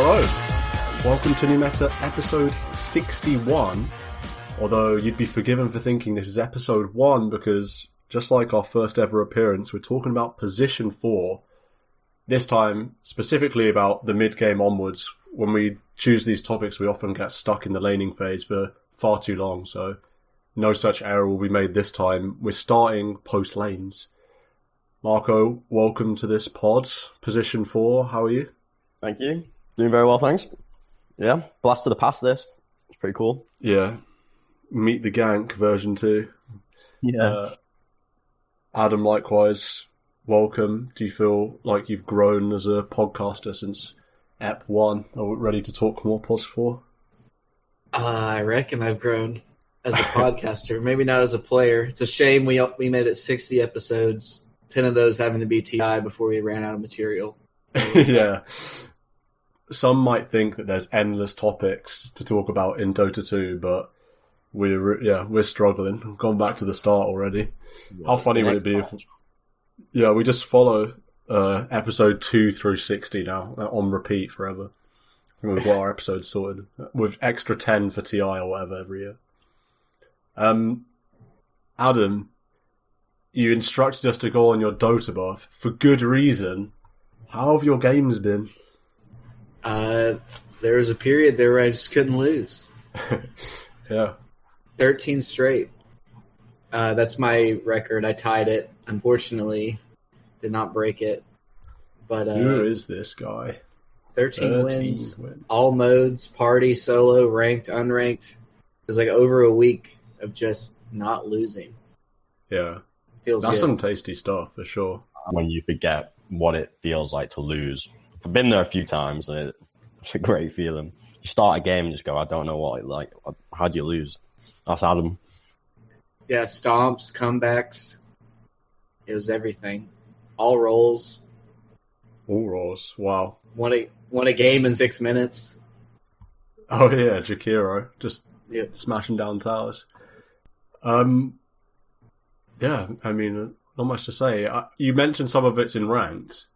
Hello, welcome to New Meta episode 61, although you'd be forgiven for thinking this is episode 1 because just like our first ever appearance, we're talking about position 4, this time specifically about the mid-game onwards. When we choose these topics, we often get stuck in the laning phase for far too long, so no such error will be made this time. We're starting post-lanes. Marco, welcome to this pod, position 4, how are you? Thank you. Doing very well, thanks. Yeah, blast to the past this. It's pretty cool. Yeah. Meet the Gank version 2. Yeah. Adam, likewise, welcome. Do you feel like you've grown as a podcaster since Ep 1? Are we ready to talk more Pos 4? I reckon I've grown as a podcaster. Maybe not as a player. It's a shame we made it 60 episodes, 10 of those having to be TI before we ran out of material. Yeah. Some might think that there's endless topics to talk about in Dota 2, but we're struggling. We've gone back to the start already. Yeah, how funny would it be if... Yeah, we just follow episode 2 through 60 now, on repeat forever. We've got our episodes sorted, with extra 10 for TI or whatever every year. Adam, you instructed us to go on your Dota buff, for good reason. How have your games been? There was a period there where I just couldn't lose. Yeah. 13 straight. That's my record. I tied it. Unfortunately, did not break it. But who is this guy? 13 wins, all modes, party, solo, ranked, unranked. It was like over a week of just not losing. Yeah. Feels That's good. some tasty stuff, for sure. When you forget what it feels like to lose. I've been there a few times, and it's a great feeling. You start a game and just go, I don't know what it like. How do you lose? That's Adam. Yeah, stomps, comebacks. It was everything. All rolls. All rolls. Wow. Won a game in 6 minutes. Oh yeah, Jakiro. Just Yep. smashing down towers. Yeah, I mean, not much to say. You mentioned some of it's in ranked.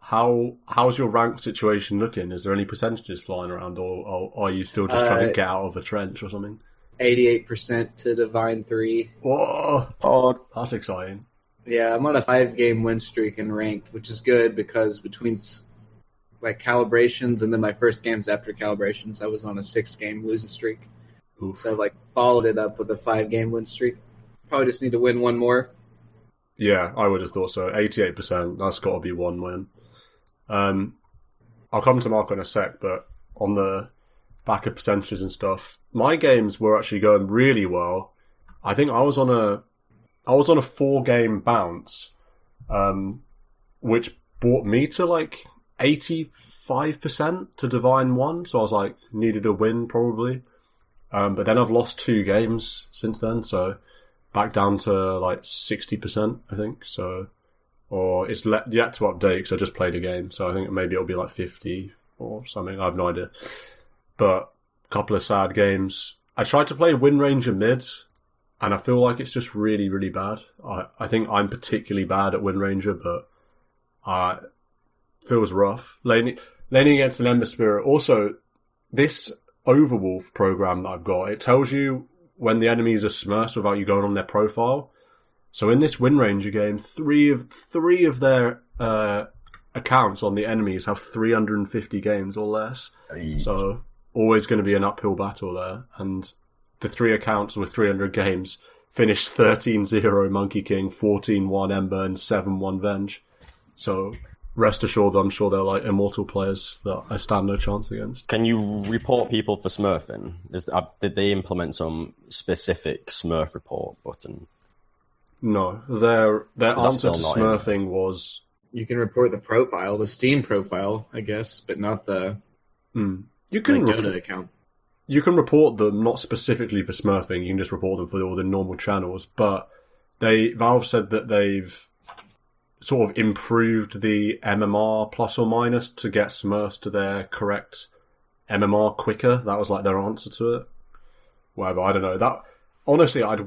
How's your ranked situation looking? Is there any percentages flying around, or are you still just trying to get out of the trench or something? 88% to Divine 3. Whoa! Oh, That's exciting. Yeah, I'm on a 5-game win streak in ranked, which is good because between like calibrations and then my first games after calibrations, I was on a 6-game losing streak. Oof. So I followed it up with a 5-game win streak. Probably just need to win one more. Yeah, I would have thought so. 88%, that's got to be one win. I'll come to Mark in a sec, but on the back of percentages and stuff, my games were actually going really well. I think I was on a 4-game bounce, which brought me to like 85% to Divine 1, so I was like, needed a win probably. But then I've lost 2 games since then, so back down to like 60%, I think. So, or it's yet to update because I just played a game, so I think maybe it'll be like 50 or something. I have no idea. But a couple of sad games. I tried to play Wind Ranger mid, and I feel like it's just really, really bad. I think I'm particularly bad at Wind Ranger, but feels rough. Laning against an Ember Spirit. Also, this Overwolf program that I've got, it tells you when the enemies are smurfs without you going on their profile. So in this Wind Ranger game, three of their accounts on the enemies have 350 games or less. So always going to be an uphill battle there. And the 3 accounts with 300 games finished 13-0 Monkey King, 14-1 Ember, and 7-1 Venge. So rest assured, I'm sure they're like immortal players that I stand no chance against. can you report people for smurfing? Did they implement some specific smurf report button? No, their answer to still not smurfing was... You can report the profile, the Steam profile, I guess, but not the You can Dota account. You can report them not specifically for smurfing. You can just report them for all the normal channels. But Valve said that they've sort of improved the MMR plus or minus to get smurfs to their correct MMR quicker. That was like their answer to it. Whatever, I don't know. That honestly, I'd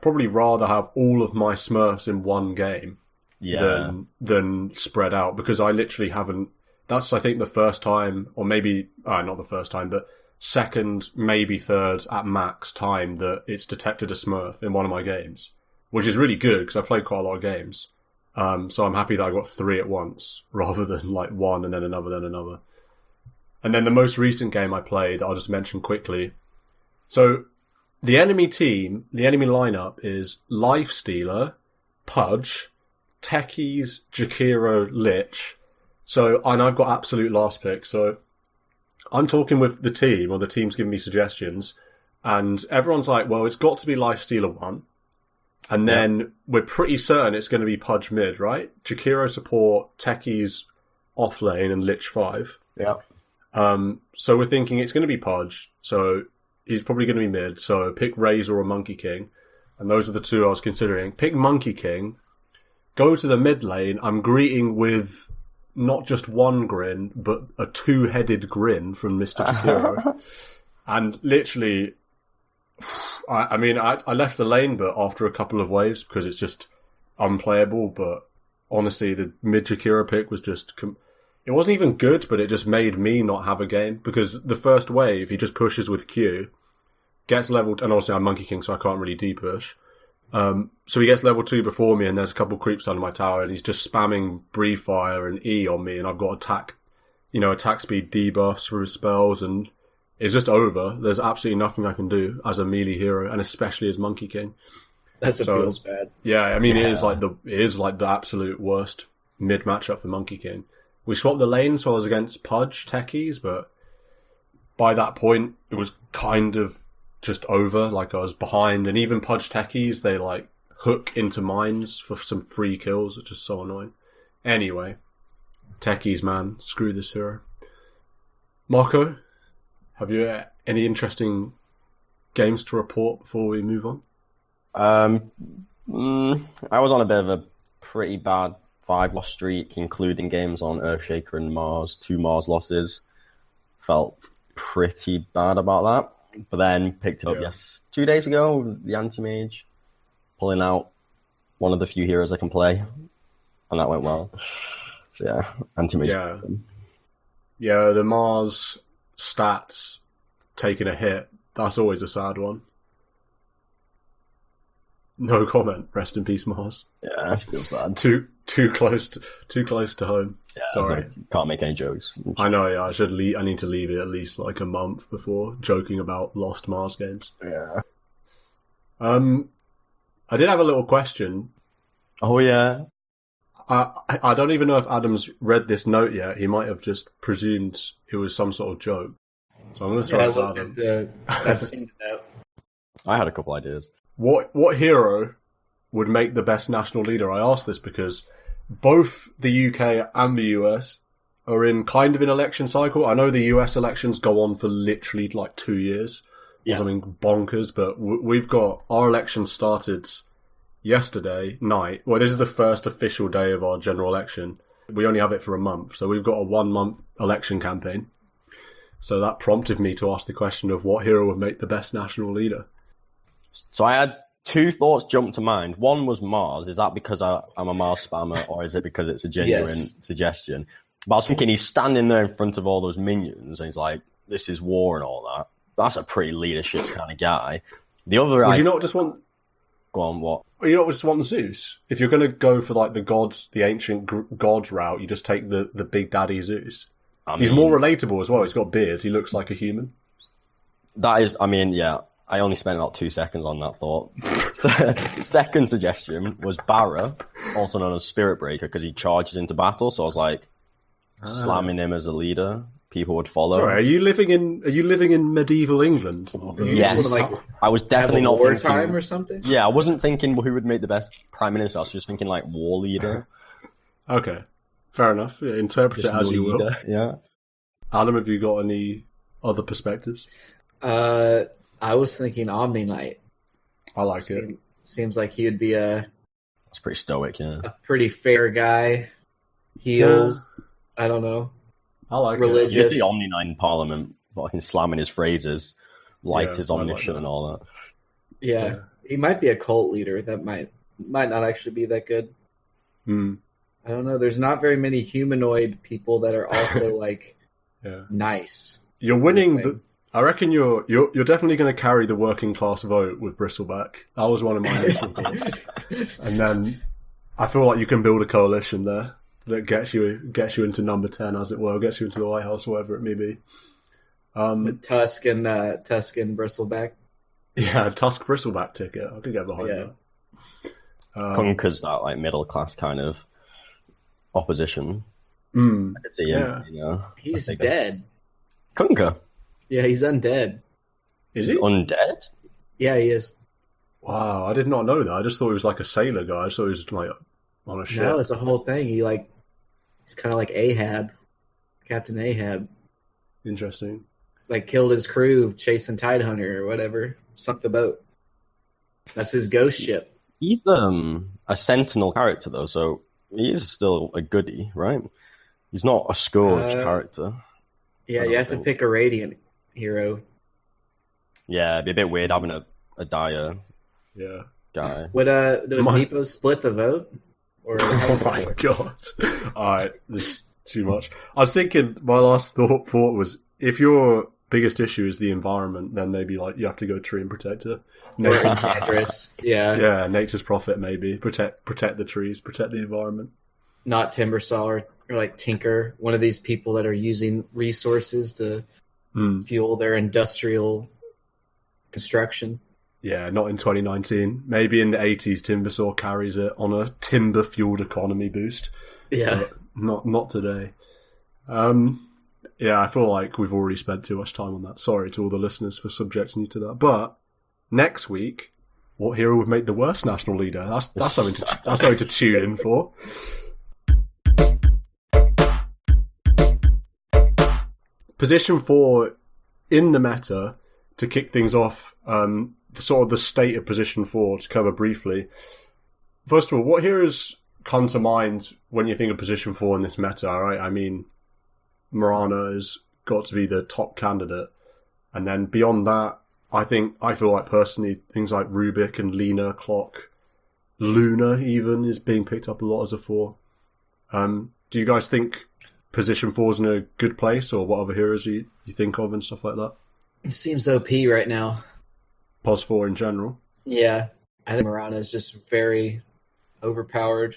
probably rather have all of my smurfs in one game than spread out, because I literally haven't That's, I think, the first time, or maybe, not the first time, but second, maybe third at max time that it's detected a Smurf in one of my games, which is really good because I played quite a lot of games. So I'm happy that I got 3 at once rather than like one and then another, then another. And then the most recent game I played, I'll just mention quickly. So the enemy team, the enemy lineup is Lifestealer, Pudge, Techies, Jakiro, Lich. So, and I've got absolute last pick. So I'm talking with the team, or the team's giving me suggestions, and everyone's like, well, it's got to be Lifestealer 1. And then we're pretty certain it's going to be Pudge mid, right? Jakiro support, Techies off lane, and Lich 5. Yeah. So we're thinking it's going to be Pudge, so he's probably going to be mid, so pick Razor or Monkey King. And those are the two I was considering. Pick Monkey King, go to the mid lane, I'm greeting with not just one grin, but a 2-headed grin from Mr. Jakiro. And literally, I mean, I left the lane but after a couple of waves because it's just unplayable, but honestly, the mid Jakiro pick was just... It wasn't even good, but it just made me not have a game, because the first wave, he just pushes with Q, gets leveled, and obviously I'm Monkey King, so I can't really D-push. So he gets level 2 before me, and there's a couple creeps under my tower, and he's just spamming Breathe Fire and E on me, and I've got attack speed debuffs for his spells, and it's just over. There's absolutely nothing I can do as a melee hero, and especially as Monkey King. Feels bad. Yeah, I mean, it is like the absolute worst mid matchup for Monkey King. We swapped the lane, so I was against Pudge, Techies, but by that point, it was kind of just over. Like, I was behind, and even Pudge Techies, they, like, hook into mines for some free kills, which is so annoying. Anyway, Techies, man, screw this hero. Marco, have you any interesting games to report before we move on? I was on a bit of a pretty bad 5-loss streak, including games on Earthshaker and Mars, 2 Mars losses. Felt pretty bad about that. But then picked it up 2 days ago with the Anti-Mage, pulling out one of the few heroes I can play, and that went well. So yeah, Anti-Mage. Yeah, the Mars stats taking a hit, that's always a sad one. No comment. Rest in peace, Mars. Yeah, that feels bad. Too close to home. Yeah, sorry, can't make any jokes. I know. Yeah, I need to leave it at least like a month before joking about lost Mars games. Yeah. I did have a little question. Oh yeah. I don't even know if Adam's read this note yet. He might have just presumed it was some sort of joke. So I'm going to throw it to Adam. I've seen the note. I had a couple ideas. What hero would make the best national leader? I asked this because both the UK and the US are in kind of an election cycle. I know the US elections go on for literally like 2 years or something bonkers, but we've got our election started yesterday night. Well, this is the first official day of our general election. We only have it for a month, so we've got a 1-month election campaign. So that prompted me to ask the question of what hero would make the best national leader. So I had 2 thoughts jump to mind. One was Mars. Is that because I'm a Mars spammer, or is it because it's a genuine suggestion? But I was thinking he's standing there in front of all those minions, and he's like, this is war and all that. That's a pretty leadership kind of guy. The other... Would you not just want... Go on, what? You not just want Zeus? If you're going to go for like the gods, the ancient gods route, you just take the big daddy Zeus. He's more relatable as well. He's got a beard. He looks like a human. That is, I mean, yeah. I only spent about 2 seconds on that thought. Second suggestion was Barra, also known as Spirit Breaker, because he charges into battle. So I was like, slamming him as a leader, people would follow. Sorry, are you living in medieval England? Yes, I was definitely not thinking wartime or something. Yeah, I wasn't thinking who would make the best prime minister. I was just thinking like war leader. Okay, fair enough. Yeah, interpret it as you will. Yeah. Adam, have you got any other perspectives? I was thinking Omni Knight. I like it. Seems like he would be It's pretty stoic, yeah. a pretty fair guy. Heals. Yeah. I don't know. I like religious. You could see Omni Knight in Parliament, fucking slamming his phrases, like his omniscient and all that. Yeah, he might be a cult leader. That might not actually be that good. I don't know. There's not very many humanoid people that are also like nice. You're winning. I reckon you're definitely going to carry the working class vote with Bristleback. That was one of my initial thoughts. And then I feel like you can build a coalition there that gets you into number 10, as it were, gets you into the White House, whatever it may be. Tusk and Bristleback. Yeah, Tusk Bristleback ticket. I could get behind that. Kunka's that like middle class kind of opposition. I could see him. He's dead. Kunka. Yeah, he's undead. Is he undead? Yeah, he is. Wow, I did not know that. I just thought he was like a sailor guy. I thought he was like on a ship. No, it's a whole thing. He's kind of like Ahab, Captain Ahab. Interesting. Like killed his crew chasing Tidehunter or whatever. Sunk the boat. That's his ghost ship. He's a sentinel character though, so he is still a goodie, right? He's not a scourge character. Yeah, you have to pick a radiant hero. Yeah, it'd be a bit weird having a dire guy. Would Meepo split the vote? Or oh my god. Alright, this is too much. I was thinking, my last thought was, if your biggest issue is the environment, then maybe like you have to go Tree and Protector. Enchantress. Yeah, Nature's Prophet maybe. Protect the trees, protect the environment. Not Timbersaw or like Tinker, one of these people that are using resources to fuel their industrial construction. Yeah, not in 2019. Maybe in the 80s, Timbersaw carries it on a timber-fueled economy boost. Yeah. But not today. Yeah, I feel like we've already spent too much time on that. Sorry to all the listeners for subjecting you to that. But next week, what hero would make the worst national leader? That's something to tune in for. Position 4 in the meta, to kick things off, sort of the state of Position 4 to cover briefly. First of all, what heroes come to mind when you think of Position 4 in this meta, right? I mean, Mirana has got to be the top candidate. And then beyond that, I feel like personally, things like Rubik and Lena, Clock, Luna even is being picked up a lot as a 4. Do you guys think Position 4 is in a good place, or what other heroes you think of and stuff like that? It seems OP right now. Pos 4 in general? Yeah. I think Mirana is just very overpowered.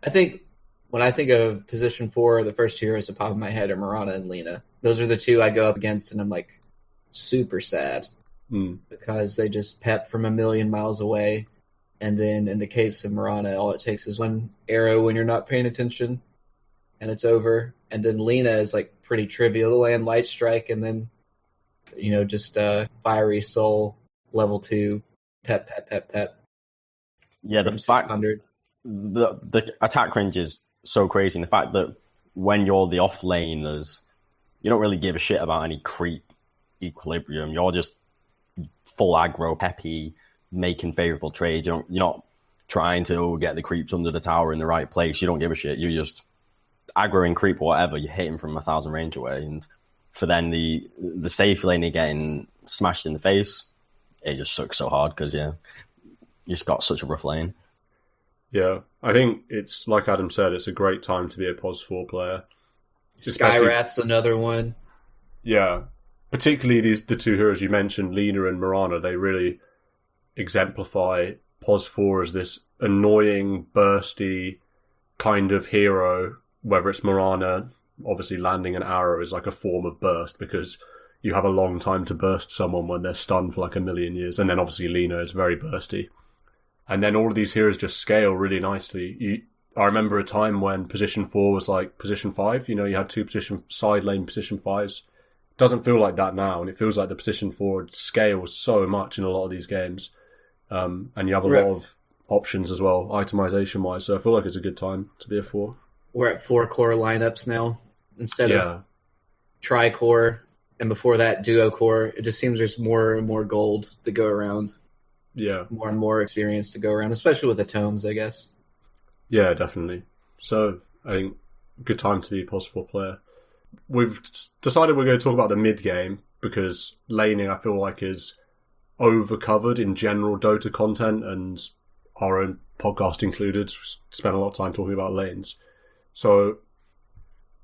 I think when I think of Position 4, the first two heroes at the top of my head are Mirana and Lena. Those are the two I go up against, and I'm like super sad because they just pep from a million miles away. And then in the case of Mirana, all it takes is one arrow when you're not paying attention, and it's over. And then Lena is like pretty trivial to land Light Strike, and then just Fiery Soul level 2 pep. Yeah, the fact the attack range is so crazy, and the fact that when you're the off laners, you don't really give a shit about any creep equilibrium. You're just full aggro, peppy, making favorable trades. You're not trying to get the creeps under the tower in the right place. You don't give a shit. You just aggro and creep or whatever. You hit him from 1,000 range away, and for then the safe laner getting smashed in the face, it just sucks so hard because you just got such a rough lane. Yeah, I think it's like Adam said, it's a great time to be a POS 4 player. Skyrat's another one. Yeah, particularly the two heroes you mentioned, Lena and Mirana, they really exemplify POS 4 as this annoying, bursty kind of hero. Whether it's Mirana, obviously landing an arrow is like a form of burst because you have a long time to burst someone when they're stunned for like a million years. And then obviously Lena is very bursty. And then all of these heroes just scale really nicely. I remember a time when Position 4 was like Position 5. You had two side lane Position 5s. It doesn't feel like that now, and it feels like the Position 4 scales so much in a lot of these games. And you have a lot of options as well, itemization-wise. So I feel like it's a good time to be a 4. We're at 4-core lineups now instead of tri-core, and before that duo-core. It just seems there's more and more gold to go around. Yeah. More and more experience to go around, especially with the tomes, I guess. Yeah, definitely. So I think good time to be a POS 4 player. We've decided we're going to talk about the mid-game because laning, I feel like, is over-covered in general Dota content, and our own podcast included. We spent a lot of time talking about lanes. So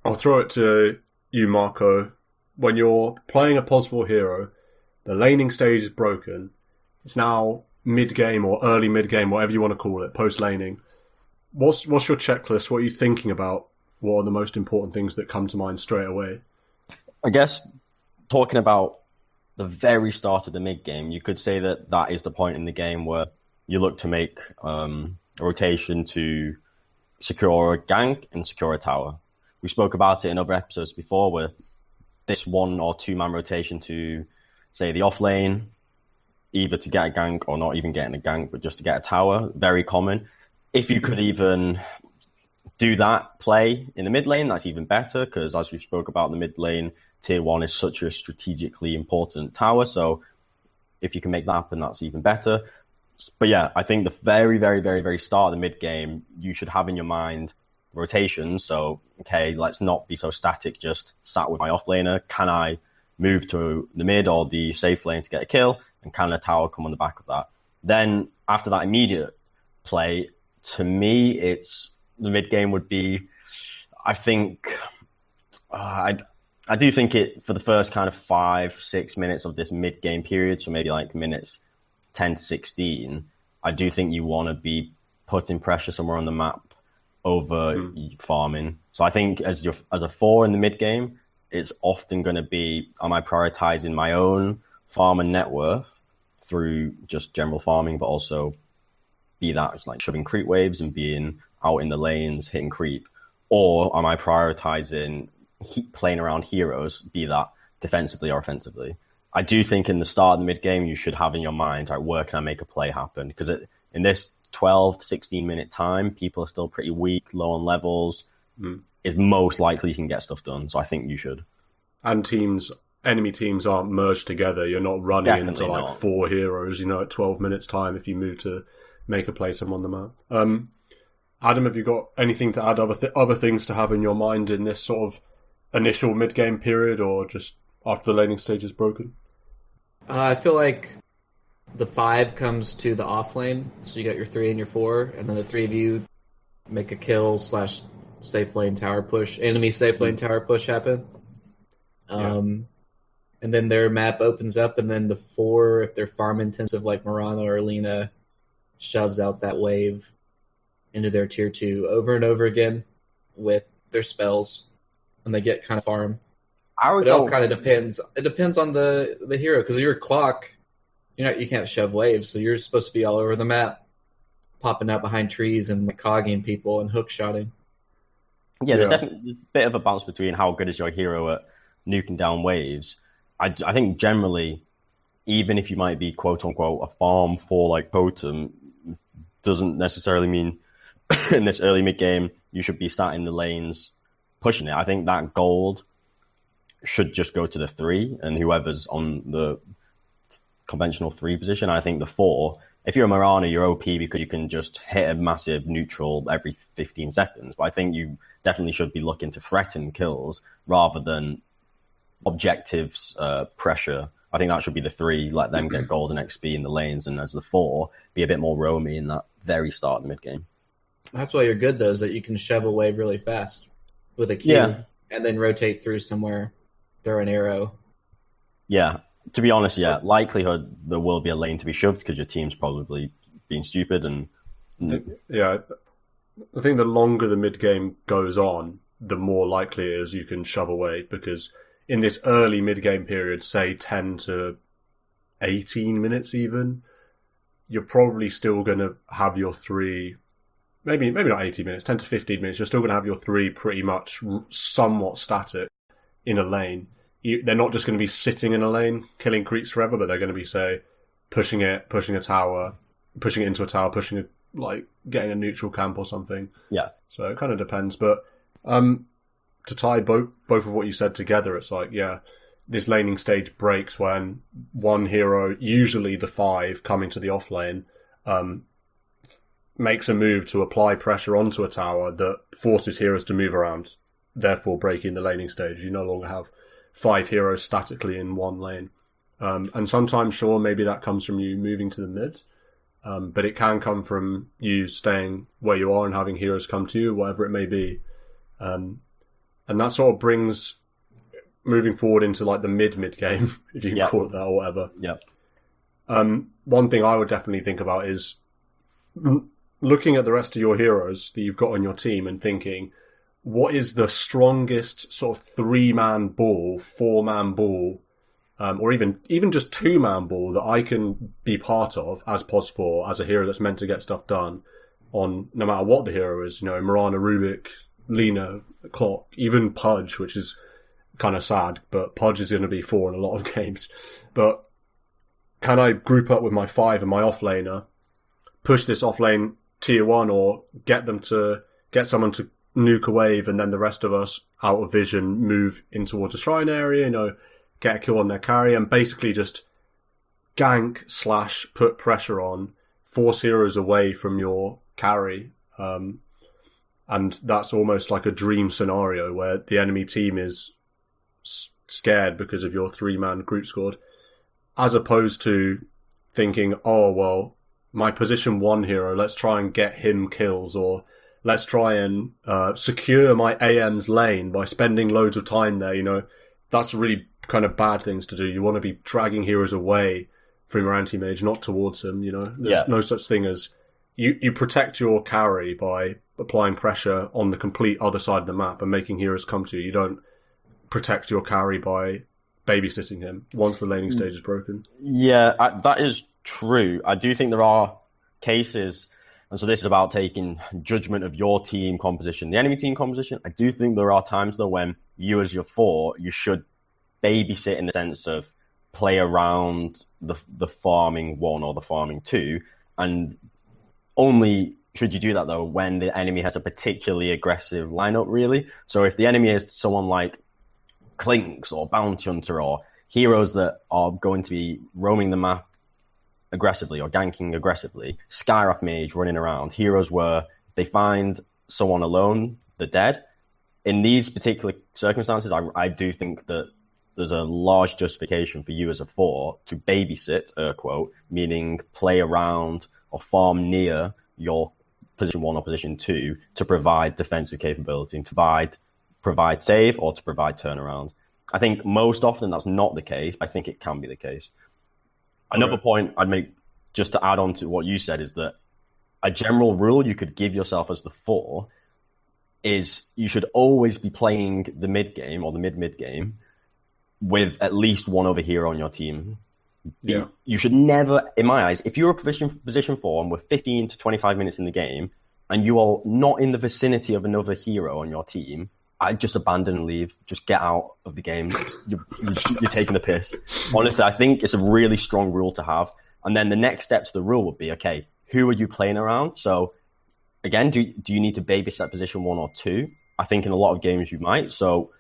I'll throw it to you, Marco. When you're playing a POS4 hero, the laning stage is broken. It's now mid-game or early mid-game, whatever you want to call it, post-laning. What's your checklist? What are you thinking about? What are the most important things that come to mind straight away? I guess talking about the very start of the mid-game, you could say that is the point in the game where you look to make a rotation to secure a gank and secure a tower. We spoke about it in other episodes before, where this 1 or 2 man rotation to, say, the off lane, either to get a gank or not even getting a gank, but just to get a tower, very common. If you could even do that play in the mid lane, that's even better, because as we spoke about, the mid lane, tier 1 is such a strategically important tower, so if you can make that happen, that's even better. But yeah, I think the very, very, very, very start of the mid game, you should have in your mind rotations. So, okay, let's not be so static, just sat with my offlaner. Can I move to the mid or the safe lane to get a kill? And can a tower come on the back of that? Then after that immediate play, to me, it's the mid game would be, I think, I do think it for the first kind of 5-6 minutes of this mid game period, so maybe like minutes 10 to 16, I do think you want to be putting pressure somewhere on the map over farming. So I think as a 4 in the mid game, it's often going to be, am I prioritizing my own farm and net worth through just general farming, but also be that like shoving creep waves and being out in the lanes, hitting creep? Or am I prioritizing playing around heroes, be that defensively or offensively? I do think in the start of the mid game, you should have in your mind, right, where can I make a play happen? Because in this 12 to 16 minute time, people are still pretty weak, low on levels. It's most likely you can get stuff done. So I think you should. And enemy teams aren't merged together. You're not running Definitely into like not. 4 heroes, at 12 minutes time if you move to make a play somewhere on the map. Adam, have you got anything to add, other things to have in your mind in this sort of initial mid-game period, or just after the laning stage is broken? I feel like the 5 comes to the off lane, so you got your 3 and your 4, and then the 3 of you make a kill / safe lane tower push, enemy safe lane tower push happen. And then their map opens up, and then the 4, if they're farm intensive like Mirana or Lina, shoves out that wave into their tier 2 over and over again with their spells, and they get kind of farm. It all kind of depends. It depends on the hero, because your clock, you can't shove waves, so you're supposed to be all over the map, popping out behind trees and cogging people and hook shotting. Yeah, there's definitely a bit of a balance between how good is your hero at nuking down waves. I think generally, even if you might be quote unquote a farm for like totem, doesn't necessarily mean in this early mid game you should be sat in the lanes pushing it. I think that gold should just go to the 3, and whoever's on the conventional 3 position. I think the 4, if you're a Mirana, you're OP because you can just hit a massive neutral every 15 seconds. But I think you definitely should be looking to threaten kills rather than objectives pressure. I think that should be the 3, let them get gold and XP in the lanes, and as the 4, be a bit more roamy in that very start of the mid game. That's why you're good, though, is that you can shove a wave really fast with a Q and then rotate through somewhere, throw an arrow. Yeah, to be honest, likelihood there will be a lane to be shoved because your team's probably being stupid. And yeah, I think the longer the mid game goes on, the more likely it is you can shove away, because in this early mid game period, say 10 to 18 minutes even, you're probably still going to have your 3, maybe not 18 minutes, 10 to 15 minutes, you're still going to have your 3 pretty much somewhat static in a lane. They're not just going to be sitting in a lane, killing creeps forever, but they're going to be, say, pushing a tower, pushing it into a tower, getting a neutral camp or something. Yeah. So it kind of depends. But to tie both of what you said together, it's like, this laning stage breaks when one hero, usually the 5 coming to the off lane, makes a move to apply pressure onto a tower that forces heroes to move around, therefore breaking the laning stage. You no longer have 5 heroes statically in one lane. And sometimes, sure, maybe that comes from you moving to the mid, but it can come from you staying where you are and having heroes come to you, whatever it may be. And that sort of brings moving forward into like the mid game, if you can call it that or whatever. Yep. One thing I would definitely think about is looking at the rest of your heroes that you've got on your team and thinking, what is the strongest sort of 3-man ball, 4-man ball, or even just 2-man ball that I can be part of as POS4, as a hero that's meant to get stuff done on no matter what the hero is, Mirana, Rubik, Lina, Clock, even Pudge, which is kind of sad, but Pudge is going to be 4 in a lot of games. But can I group up with my 5 and my offlaner, push this offlane tier 1, or get someone to nuke a wave, and then the rest of us out of vision move in towards a shrine area, get a kill on their carry, and basically just gank / put pressure on, force heroes away from your carry. And that's almost like a dream scenario where the enemy team is scared because of your 3-man group squad, as opposed to thinking, oh, well, my position 1 hero, let's try and get him kills, or let's try and secure my AM's lane by spending loads of time there. That's really kind of bad things to do. You want to be dragging heroes away from your anti-mage, not towards them. There's no such thing as you protect your carry by applying pressure on the complete other side of the map and making heroes come to you. You don't protect your carry by babysitting him once the laning stage is broken. Yeah, that is true. I do think there are cases, and so this is about taking judgment of your team composition, the enemy team composition. I do think there are times, though, when you as your 4, you should babysit in the sense of play around the farming 1 or the farming 2, and only should you do that, though, when the enemy has a particularly aggressive lineup, really. So if the enemy is someone like Clinks or Bounty Hunter or heroes that are going to be roaming the map aggressively or ganking aggressively, Skyrath Mage running around, heroes where they find someone alone, they're dead. In these particular circumstances, I do think that there's a large justification for you as a 4 to babysit, quote, meaning play around or farm near your position 1 or position 2 to provide defensive capability and to provide save or to provide turnaround. I think most often that's not the case. I think it can be the case. Another point I'd make, just to add on to what you said, is that a general rule you could give yourself as the 4 is you should always be playing the mid game or the mid game with at least 1 other hero on your team. Yeah. You should never, in my eyes, if you're a position 4 and we're 15 to 25 minutes in the game and you are not in the vicinity of another hero on your team, I'd just abandon and leave. Just get out of the game. You're taking the piss. Honestly, I think it's a really strong rule to have. And then the next step to the rule would be, okay, who are you playing around? So again, do you need to babysit position 1 or 2? I think in a lot of games you might. So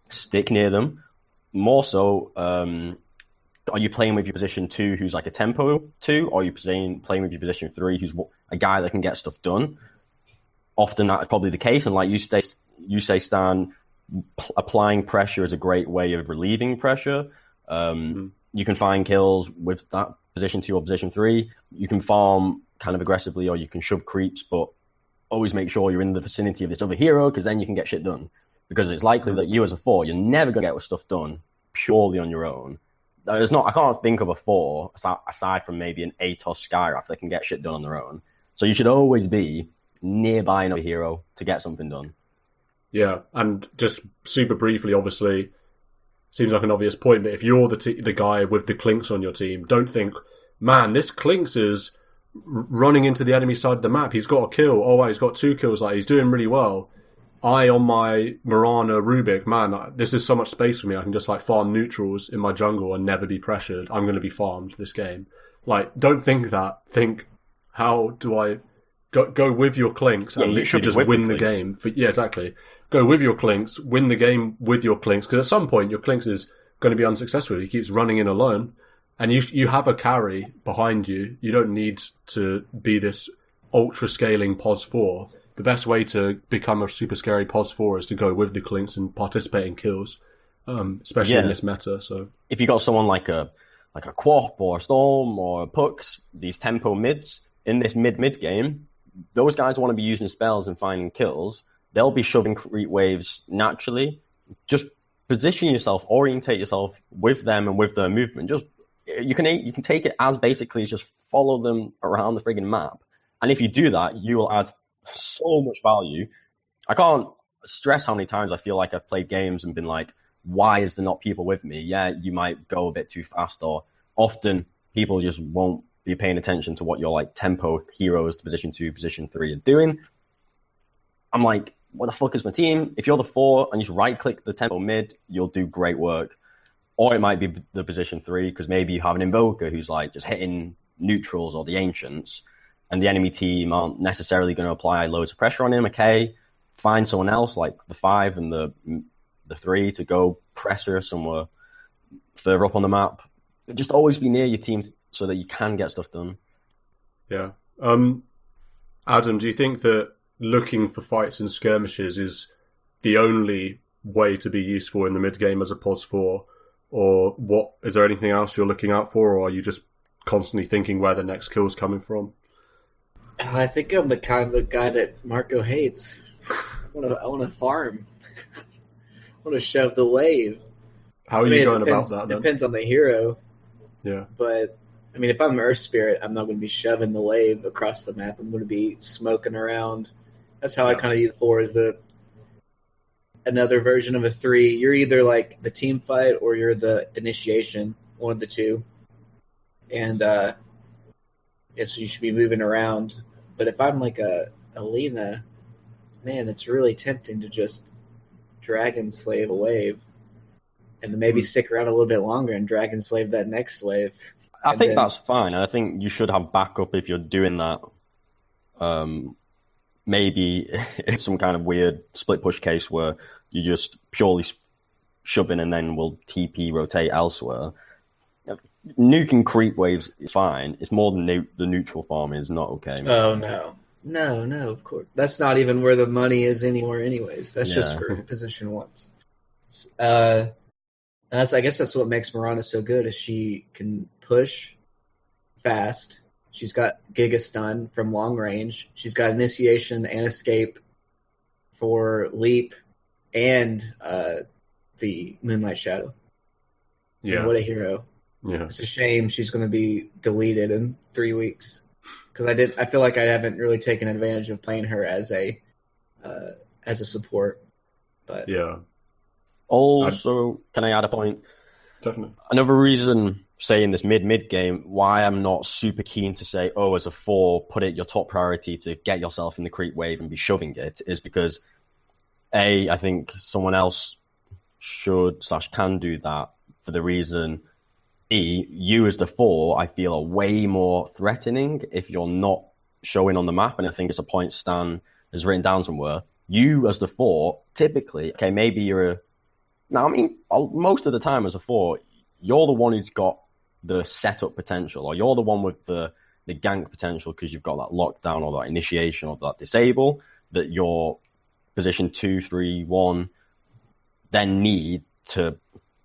stick near them. More so, are you playing with your position 2 who's like a tempo 2? Or are you playing with your position 3 who's a guy that can get stuff done? Often that's probably the case. And like you say, Stan, applying pressure is a great way of relieving pressure. You can find kills with that position 2 or position 3. You can farm kind of aggressively or you can shove creeps, but always make sure you're in the vicinity of this other hero because then you can get shit done. Because it's likely that you as a 4, you're never going to get stuff done purely on your own. I can't think of a 4, aside from maybe an Atos Skyrath, that can get shit done on their own. So you should always be nearby another hero to get something done. Yeah, and just super briefly, obviously, seems like an obvious point, but if you're the guy with the Clinks on your team, don't think, man, this Clinks is running into the enemy side of the map. He's got a kill. Oh, wow, he's got 2 kills. Like, he's doing really well. On my Mirana Rubik, man, this is so much space for me. I can just farm neutrals in my jungle and never be pressured. I'm going to be farmed this game. Don't think that. Think, how do I go with your Clinks and literally just win the game? Yeah, exactly. Go with your Clinks, win the game with your Clinks, because at some point your Clinks is going to be unsuccessful. He keeps running in alone, and you have a carry behind you. You don't need to be this ultra scaling POS 4. The best way to become a super scary POS 4 is to go with the Clinks and participate in kills, especially in this meta. So if you got someone like a Quap or a Storm or a Pux, these tempo mids in this mid game, those guys want to be using spells and finding kills. they'll be shoving creep waves naturally. Just position yourself, orientate yourself with them and with their movement. Just you can take it as basically as just follow them around the friggin' map. And if you do that, you will add so much value. I can't stress how many times I feel like I've played games and been like, why is there not people with me? Yeah, you might go a bit too fast, or often people just won't be paying attention to what your like tempo heroes to position 2, position 3 are doing. I'm like, what the fuck is my team? If you're the 4 and you just right click the tempo mid, you'll do great work. Or it might be the position 3 because maybe you have an invoker who's like just hitting neutrals or the ancients, and the enemy team aren't necessarily going to apply loads of pressure on him. Okay, find someone else like the 5 and the 3 to go pressure somewhere further up on the map. But just always be near your team so that you can get stuff done. Yeah. Adam, do you think that looking for fights and skirmishes is the only way to be useful in the mid game as a POS 4? Or what? Is there anything else you're looking out for, or are you just constantly thinking where the next kill's coming from? I think I'm the kind of guy that Marco hates. I want to farm. I want to shove the wave. How are you going about that then? Depends on the hero. Yeah. But, I mean, if I'm Earth Spirit, I'm not going to be shoving the wave across the map. I'm going to be smoking around. That's how I kind of use 4 as another version of a 3. You're either like the team fight or you're the initiation, one of the two. And, so you should be moving around. But if I'm like a Lina, man, it's really tempting to just Dragon Slave a wave and then maybe stick around a little bit longer and Dragon Slave that next wave. I think that's fine. I think you should have backup if you're doing that. Maybe it's some kind of weird split push case where you just purely shove in and then will TP rotate elsewhere. Nuking creep waves is fine. It's more than the neutral farm is not okay. Oh, no, of course. That's not even where the money is anymore anyways. That's just for position 1s. I guess that's what makes Mirana so good, is she can push fast. She's got Giga Stun from long range. She's got Initiation and Escape for Leap and the Moonlight Shadow. Yeah. And what a hero. Yeah. It's a shame she's going to be deleted in 3 weeks. Because I feel like I haven't really taken advantage of playing her as a support. But yeah. Also, can I add a point? Definitely. Another reason, say in this mid game, why I'm not super keen to say, oh, as a 4, put it your top priority to get yourself in the creep wave and be shoving it, is because I think someone else should/can do that for the reason. You as the 4, I feel, are way more threatening if you're not showing on the map, and I think it's a point Stan has written down somewhere. You as the 4, typically, okay, maybe you're a... Now, I mean, most of the time as a 4, you're the one who's got the setup potential, or you're the one with the gank potential because you've got that lockdown or that initiation or that disable that your position 2, 3, 1 then need to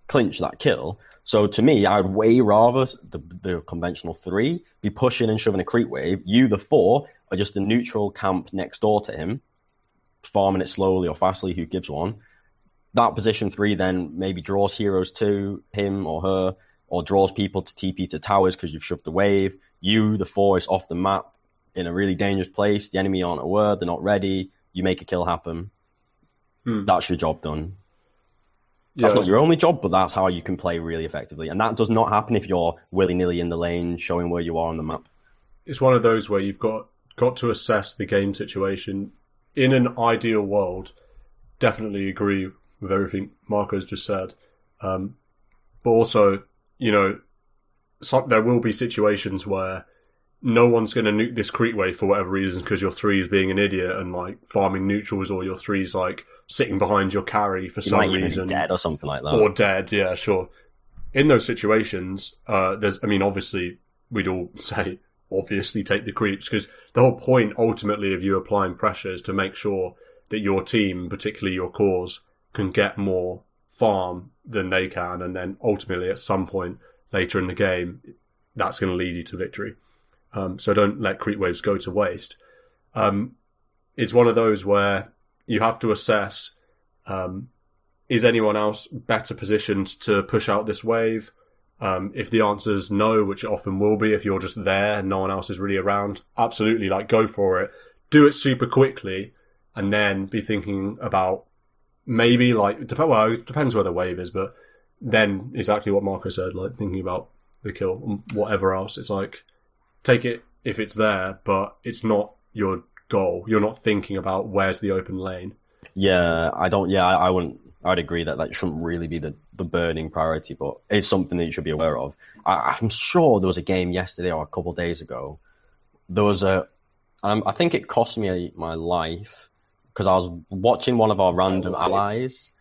clinch that kill. So to me, I would way rather the conventional 3 be pushing and shoving a creep wave. You, the 4, are just the neutral camp next door to him, farming it slowly or fastly, who gives one. That position 3 then maybe draws heroes to him or her, or draws people to TP to towers because you've shoved the wave. You, the 4, is off the map in a really dangerous place. The enemy aren't aware, they're not ready. You make a kill happen. That's your job done. That's not your only job, but that's how you can play really effectively. And that does not happen if you're willy-nilly in the lane, showing where you are on the map. It's one of those where you've got to assess the game situation. In an ideal world, definitely agree with everything Marco's just said. But also, there will be situations where no one's going to nuke this creep wave for whatever reason because your 3 is being an idiot and like farming neutrals, or your 3's like sitting behind your carry for some reason. Even be dead or something like that. Or dead, yeah, sure. In those situations, obviously, we'd all say, obviously take the creeps, because the whole point ultimately of you applying pressure is to make sure that your team, particularly your cores, can get more farm than they can, and then ultimately at some point later in the game, that's going to lead you to victory. So don't let creep waves go to waste. It's one of those where, you have to assess, is anyone else better positioned to push out this wave? If the answer is no, which it often will be if you're just there and no one else is really around, absolutely, like, go for it. Do it super quickly, and then be thinking about maybe, like, it depends where the wave is, but then exactly what Marco said, like, thinking about the kill and whatever else. It's like, take it if it's there, but it's not your goal. You're not thinking about where's the open lane. Yeah, I wouldn't. I'd agree that shouldn't really be the burning priority, but it's something that you should be aware of. I'm sure there was a game yesterday or a couple of days ago. There was I think it cost me my life because I was watching one of our random allies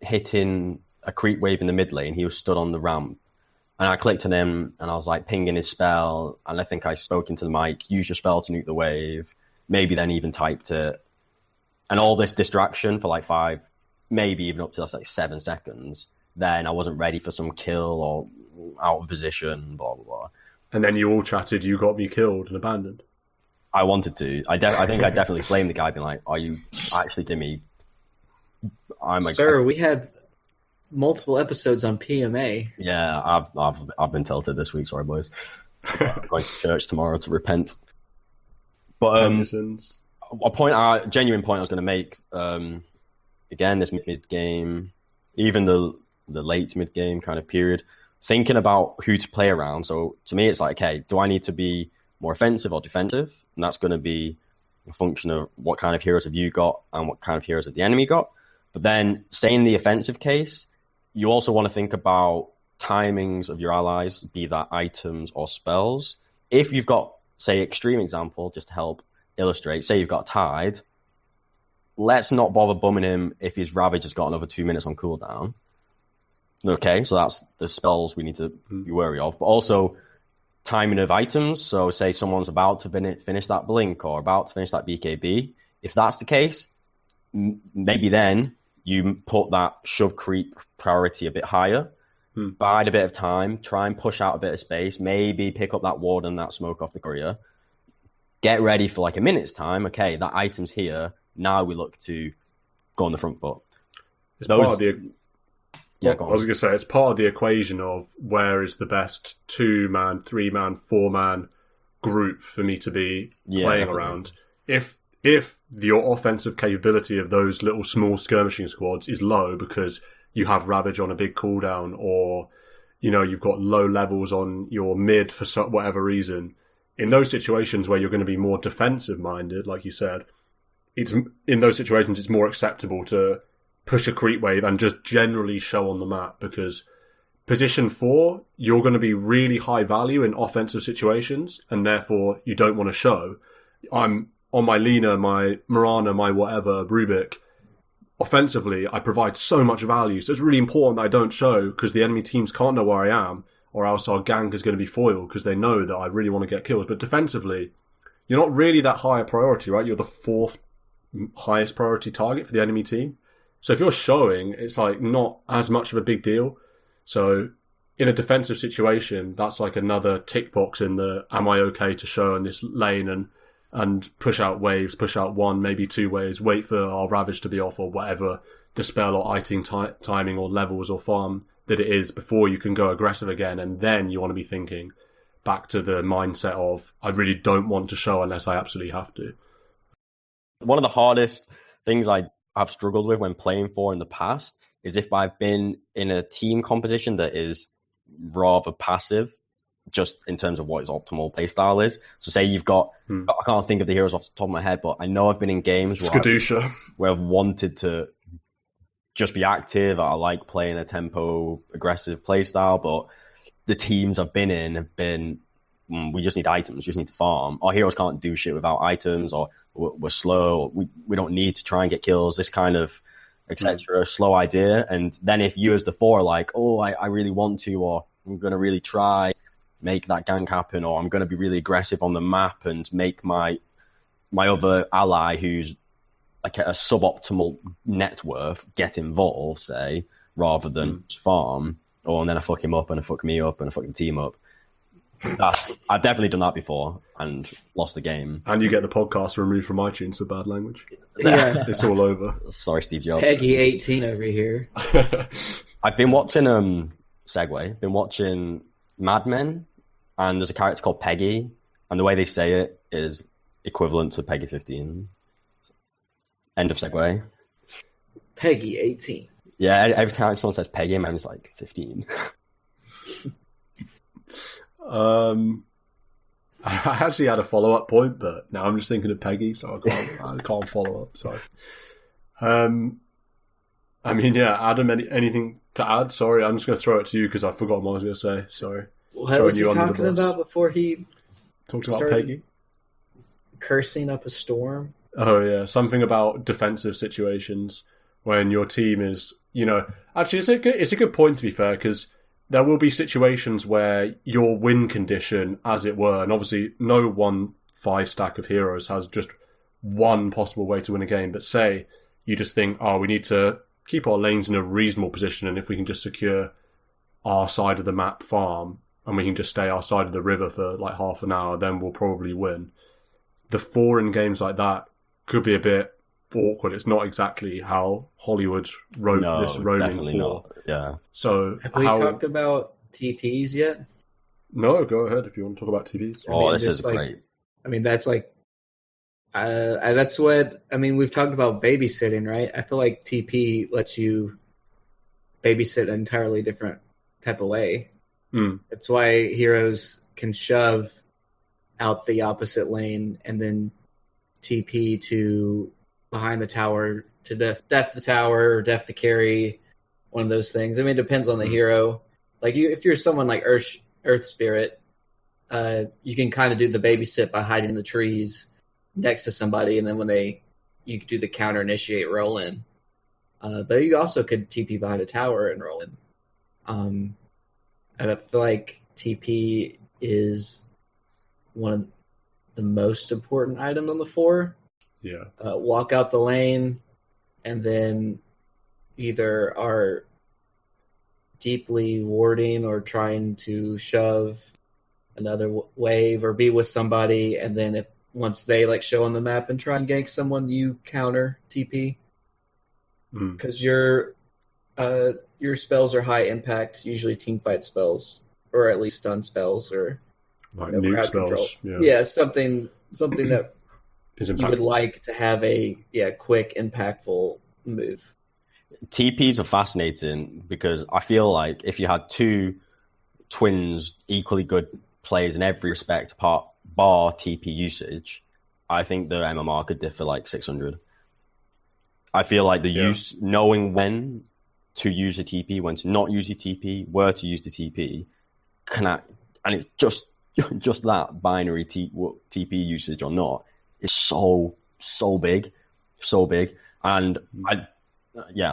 hitting a creep wave in the mid lane. He was stood on the ramp, and I clicked on him, and I was like pinging his spell, and I think I spoke into the mic, use your spell to nuke the wave, maybe then even typed it. And all this distraction for like 5, maybe even up to like 7 seconds. Then I wasn't ready for some kill or out of position, blah, blah, blah. And then you all chatted, you got me killed and abandoned. I wanted to. I think I definitely flamed the guy, being like, are you actually kidding me? Sir, we have multiple episodes on PMA. Yeah, I've been tilted this week. Sorry, boys. I'm going to church tomorrow to repent. But a genuine point I was going to make, again, this mid game, even the late mid game kind of period, thinking about who to play around. So to me, it's like, okay, do I need to be more offensive or defensive? And that's going to be a function of what kind of heroes have you got and what kind of heroes have the enemy got. But then, say in the offensive case, you also want to think about timings of your allies, be that items or spells. If you've got, say, extreme example, just to help illustrate, say you've got Tide, let's not bother bumming him if his Ravage has got another 2 minutes on cooldown. Okay, so that's the spells we need to be wary of. But also timing of items. So say someone's about to finish that Blink or about to finish that BKB. If that's the case, maybe then you put that shove creep priority a bit higher, bide a bit of time, try and push out a bit of space, maybe pick up that ward and that smoke off the courier. Get ready for like a minute's time. Okay, that item's here. Now we look to go on the front foot. It's part of the... Yeah, I was going to say, it's part of the equation of where is the best 2-man, 3-man, 4-man group for me to be playing definitely around. If your offensive capability of those little small skirmishing squads is low because you have Ravage on a big cooldown, or you've got low levels on your mid for whatever reason, in those situations where you're going to be more defensive minded, like you said, in those situations it's more acceptable to push a creep wave and just generally show on the map, because position 4, you're going to be really high value in offensive situations, and therefore you don't want to show. I'm on my Lina, my Mirana, my whatever, Rubik. Offensively, I provide so much value, so it's really important that I don't show, because the enemy teams can't know where I am, or else our gank is going to be foiled because they know that I really want to get kills. But defensively, you're not really that high a priority, right? You're the 4th highest priority target for the enemy team. So if you're showing, it's like not as much of a big deal. So in a defensive situation, that's like another tick box in the am I okay to show in this lane and push out waves, push out 1, maybe 2 waves, wait for our Ravage to be off or whatever the spell or item timing or levels or farm that it is before you can go aggressive again. And then you want to be thinking back to the mindset of, I really don't want to show unless I absolutely have to. One of the hardest things I've struggled with when playing for in the past is if I've been in a team composition that is rather passive, just in terms of what his optimal playstyle is. So say you've got, I can't think of the heroes off the top of my head, but I know I've been in games where I've wanted to just be active. I like playing a tempo aggressive playstyle, but the teams I've been in have been, we just need items, we just need to farm. Our heroes can't do shit without items, or we're slow, or we don't need to try and get kills, this kind of etc. Slow idea. And then if you as the 4 are like, oh, I really want to, or I'm going to really try, make that gank happen, or I'm going to be really aggressive on the map and make my other ally who's like a suboptimal net worth get involved, say, rather than just farm, and then I fuck him up and I fuck me up and I fuck the team up. I've definitely done that before and lost the game. And you get the podcast removed from iTunes for bad language. Yeah. It's all over. Sorry, Steve Jobs. Peggy 18 over here. I've been watching been watching Mad Men, and there's a character called Peggy, and the way they say it is equivalent to Peggy 15. End of segue. Peggy 18. Yeah, every time someone says Peggy, I'm just like 15. I actually had a follow-up point, but now I'm just thinking of Peggy, so I can't follow up. Sorry. I mean, yeah, Adam, anything to add? Sorry, I'm just going to throw it to you because I forgot what I was going to say. Sorry. What was he talking about before he talked about Peggy? Cursing up a storm? Oh, yeah. Something about defensive situations when your team is, actually, it's a good point, to be fair, because there will be situations where your win condition, as it were, and obviously no 1-5 stack of heroes has just one possible way to win a game, but say you just think, we need to keep our lanes in a reasonable position, and if we can just secure our side of the map farm, and we can just stay our side of the river for like half an hour, then we'll probably win. The 4 in games like that could be a bit awkward. It's not exactly how Hollywood wrote this roaming 4. Not. Yeah. So have we talked about TPs yet? No, go ahead if you want to talk about TPs. This is great. I mean, that's like, that's what, I mean, we've talked about babysitting, right? I feel like TP lets you babysit an entirely different type of way. That's why heroes can shove out the opposite lane and then TP to behind the tower to def the tower or def the carry, one of those things. I mean, it depends on the hero. Like if you're someone like Earth Spirit, you can kind of do the babysit by hiding in the trees next to somebody, and then you could do the counter initiate roll in. But you also could TP behind a tower and roll in. And I feel like TP is one of the most important items on the 4. Yeah. Walk out the lane, and then either are deeply warding or trying to shove another wave or be with somebody, and then once they like show on the map and try and gank someone, you counter TP. Because your spells are high impact, usually team fight spells, or at least stun spells, or like nuke spells. Yeah, something that you would like to have a quick, impactful move. TPs are fascinating because I feel like if you had 2 twins, equally good players in every respect, bar TP usage, I think the MMR could differ like 600. I feel like knowing when to use a TP, when to not use a TP, where to use the TP, and it's just that binary TP usage or not is so big, and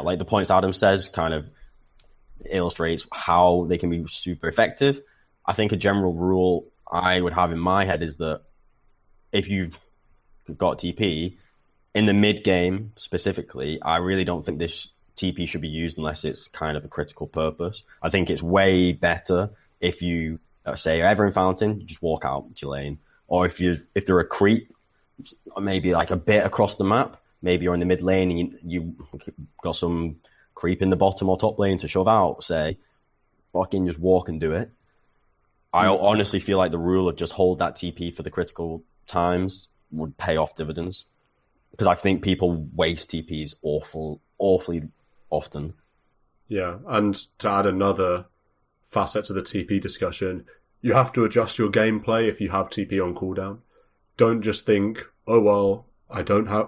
like the points Adam says kind of illustrates how they can be super effective. I think a general rule I would have in my head is that if you've got TP in the mid game specifically, I really don't think this TP should be used unless it's kind of a critical purpose. I think it's way better if you say ever in Fountain, you just walk out to your lane, or if they're a creep, maybe like a bit across the map, maybe you're in the mid lane and you got some creep in the bottom or top lane to shove out, say, fucking just walk and do it. I honestly feel like the rule of just hold that TP for the critical times would pay off dividends, because I think people waste TPs awfully often. Yeah, and to add another facet to the TP discussion, you have to adjust your gameplay if you have TP on cooldown. Don't just think, oh well, I don't have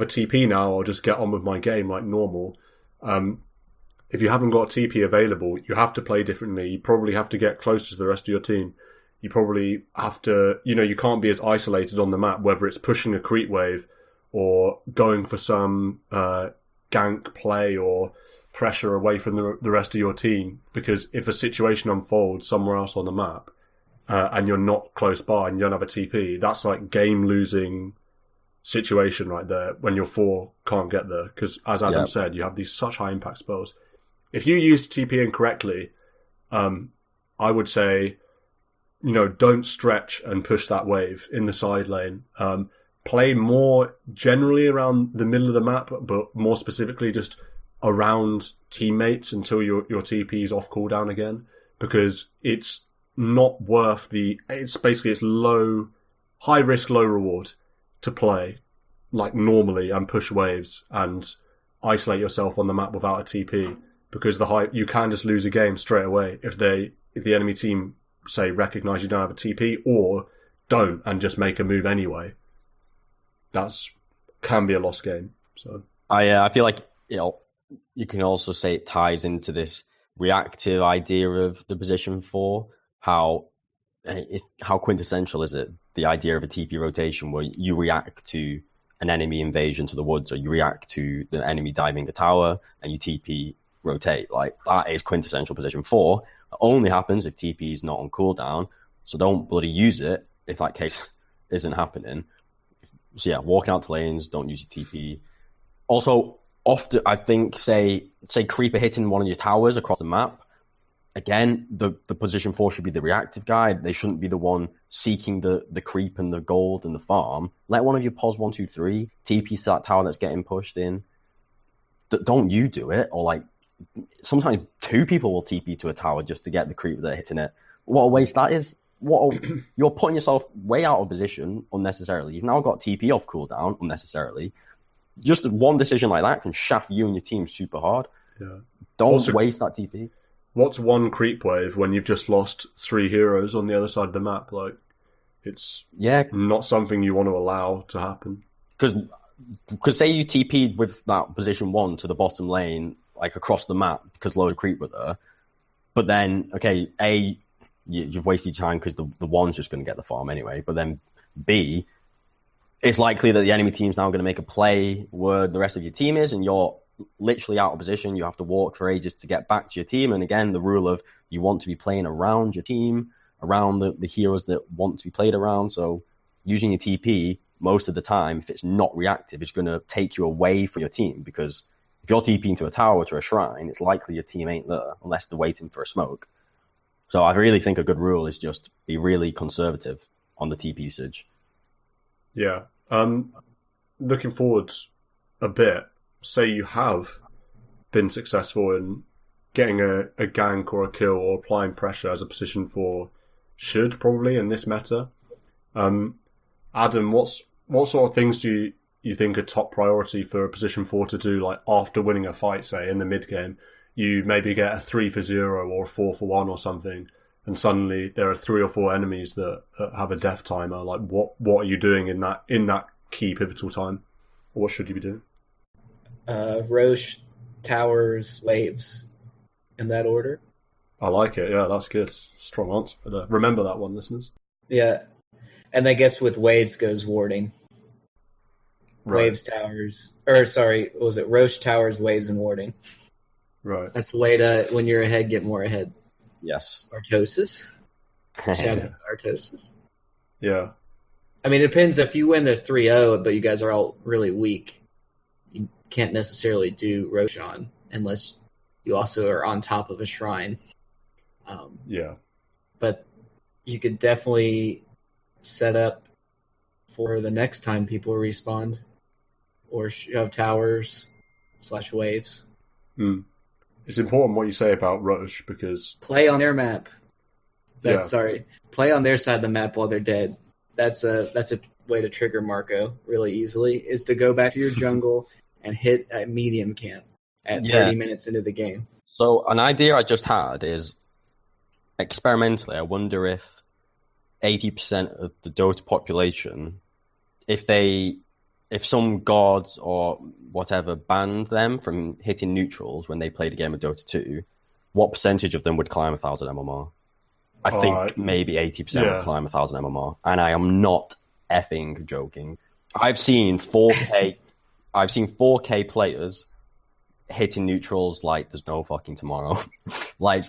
a TP now, I'll just get on with my game like normal. If you haven't got TP available, you have to play differently. You probably have to get closer to the rest of your team. You probably have to, you can't be as isolated on the map, whether it's pushing a creep wave or going for some gank play or pressure away from the rest of your team. Because if a situation unfolds somewhere else on the map and you're not close by and you don't have a TP, that's like game-losing situation right there when your 4 can't get there. Because as Adam said, you have these such high-impact spells. If you used TP incorrectly, I would say don't stretch and push that wave in the side lane. Play more generally around the middle of the map, but more specifically just around teammates until your TP is off cooldown again, because it's not worth it's high risk, low reward to play like normally and push waves and isolate yourself on the map without a TP, because you can just lose a game straight away if the enemy team say recognize you don't have a TP or don't and just make a move anyway. Can be a lost game. So I feel like you can also say it ties into this reactive idea of the position 4. How quintessential is it, the idea of a TP rotation where you react to an enemy invasion to the woods, or you react to the enemy diving the tower and you TP rotate? Like, that is quintessential position 4. It only happens if TP is not on cooldown, so don't bloody use it if that case isn't happening. So yeah, walking out to lanes, don't use your TP. Also, often I think say creeper hitting one of your towers across the map. Again, the position 4 should be the reactive guy. They shouldn't be the one seeking the creep and the gold and the farm. Let one of your pos 1, 2, 3 TP to that tower that's getting pushed in. Don't you do it? Or like sometimes 2 people will TP to a tower just to get the creep that are hitting it. What a waste that is. You're putting yourself way out of position unnecessarily. You've now got TP off cooldown unnecessarily. Just one decision like that can shaft you and your team super hard. Yeah. Don't waste that TP. What's one creep wave when you've just lost 3 heroes on the other side of the map? Like, it's not something you want to allow to happen. Because say you TP'd with that position 1 to the bottom lane, like across the map, because loads of creep were there. But then, okay, A, you've wasted time because the one's just going to get the farm anyway. But then B, it's likely that the enemy team's now going to make a play where the rest of your team is, and you're literally out of position. You have to walk for ages to get back to your team. And again, the rule of you want to be playing around your team, around the heroes that want to be played around. So using your TP most of the time, if it's not reactive, is going to take you away from your team, because if you're TPing to a tower, to a shrine, it's likely your team ain't there unless they're waiting for a smoke. So I really think a good rule is just be really conservative on the TP usage. Yeah. Looking forward a bit, say you have been successful in getting a gank or a kill or applying pressure as a position 4 should probably in this meta. Adam, what sort of things do you think are top priority for a position 4 to do, like after winning a fight, say in the mid game? You maybe get a 3-for-0 or a 4-for-1 or something, and suddenly there are 3 or 4 enemies that have a death timer. Like, what are you doing in that key pivotal time? Or what should you be doing? Roche, towers, waves, in that order. I like it. Yeah, that's good. Strong answer for that. Remember that one, listeners. Yeah, and I guess with waves goes warding. Right. Waves, towers, or sorry, what was it? Roche, towers, waves, and warding. Right. That's the way to, when you're ahead, get more ahead. Yes. Artosis. Shout out Artosis. Yeah. I mean, it depends. If you win a 3-0, but you guys are all really weak, you can't necessarily do Roshan unless you also are on top of a shrine. Yeah. But you could definitely set up for the next time people respawn or shove towers / waves. It's important what you say about Roche, because play on their map. Play on their side of the map while they're dead. That's a way to trigger Marco really easily, is to go back to your jungle and hit a medium camp at 30 minutes into the game. So an idea I just had is, experimentally, I wonder if 80% of the Dota population, if some gods or whatever banned them from hitting neutrals when they played a game of Dota 2, what percentage of them would climb 1,000 MMR? I think maybe 80% would climb 1,000 MMR. And I am not effing joking. I've seen 4K players hitting neutrals like there's no fucking tomorrow. Like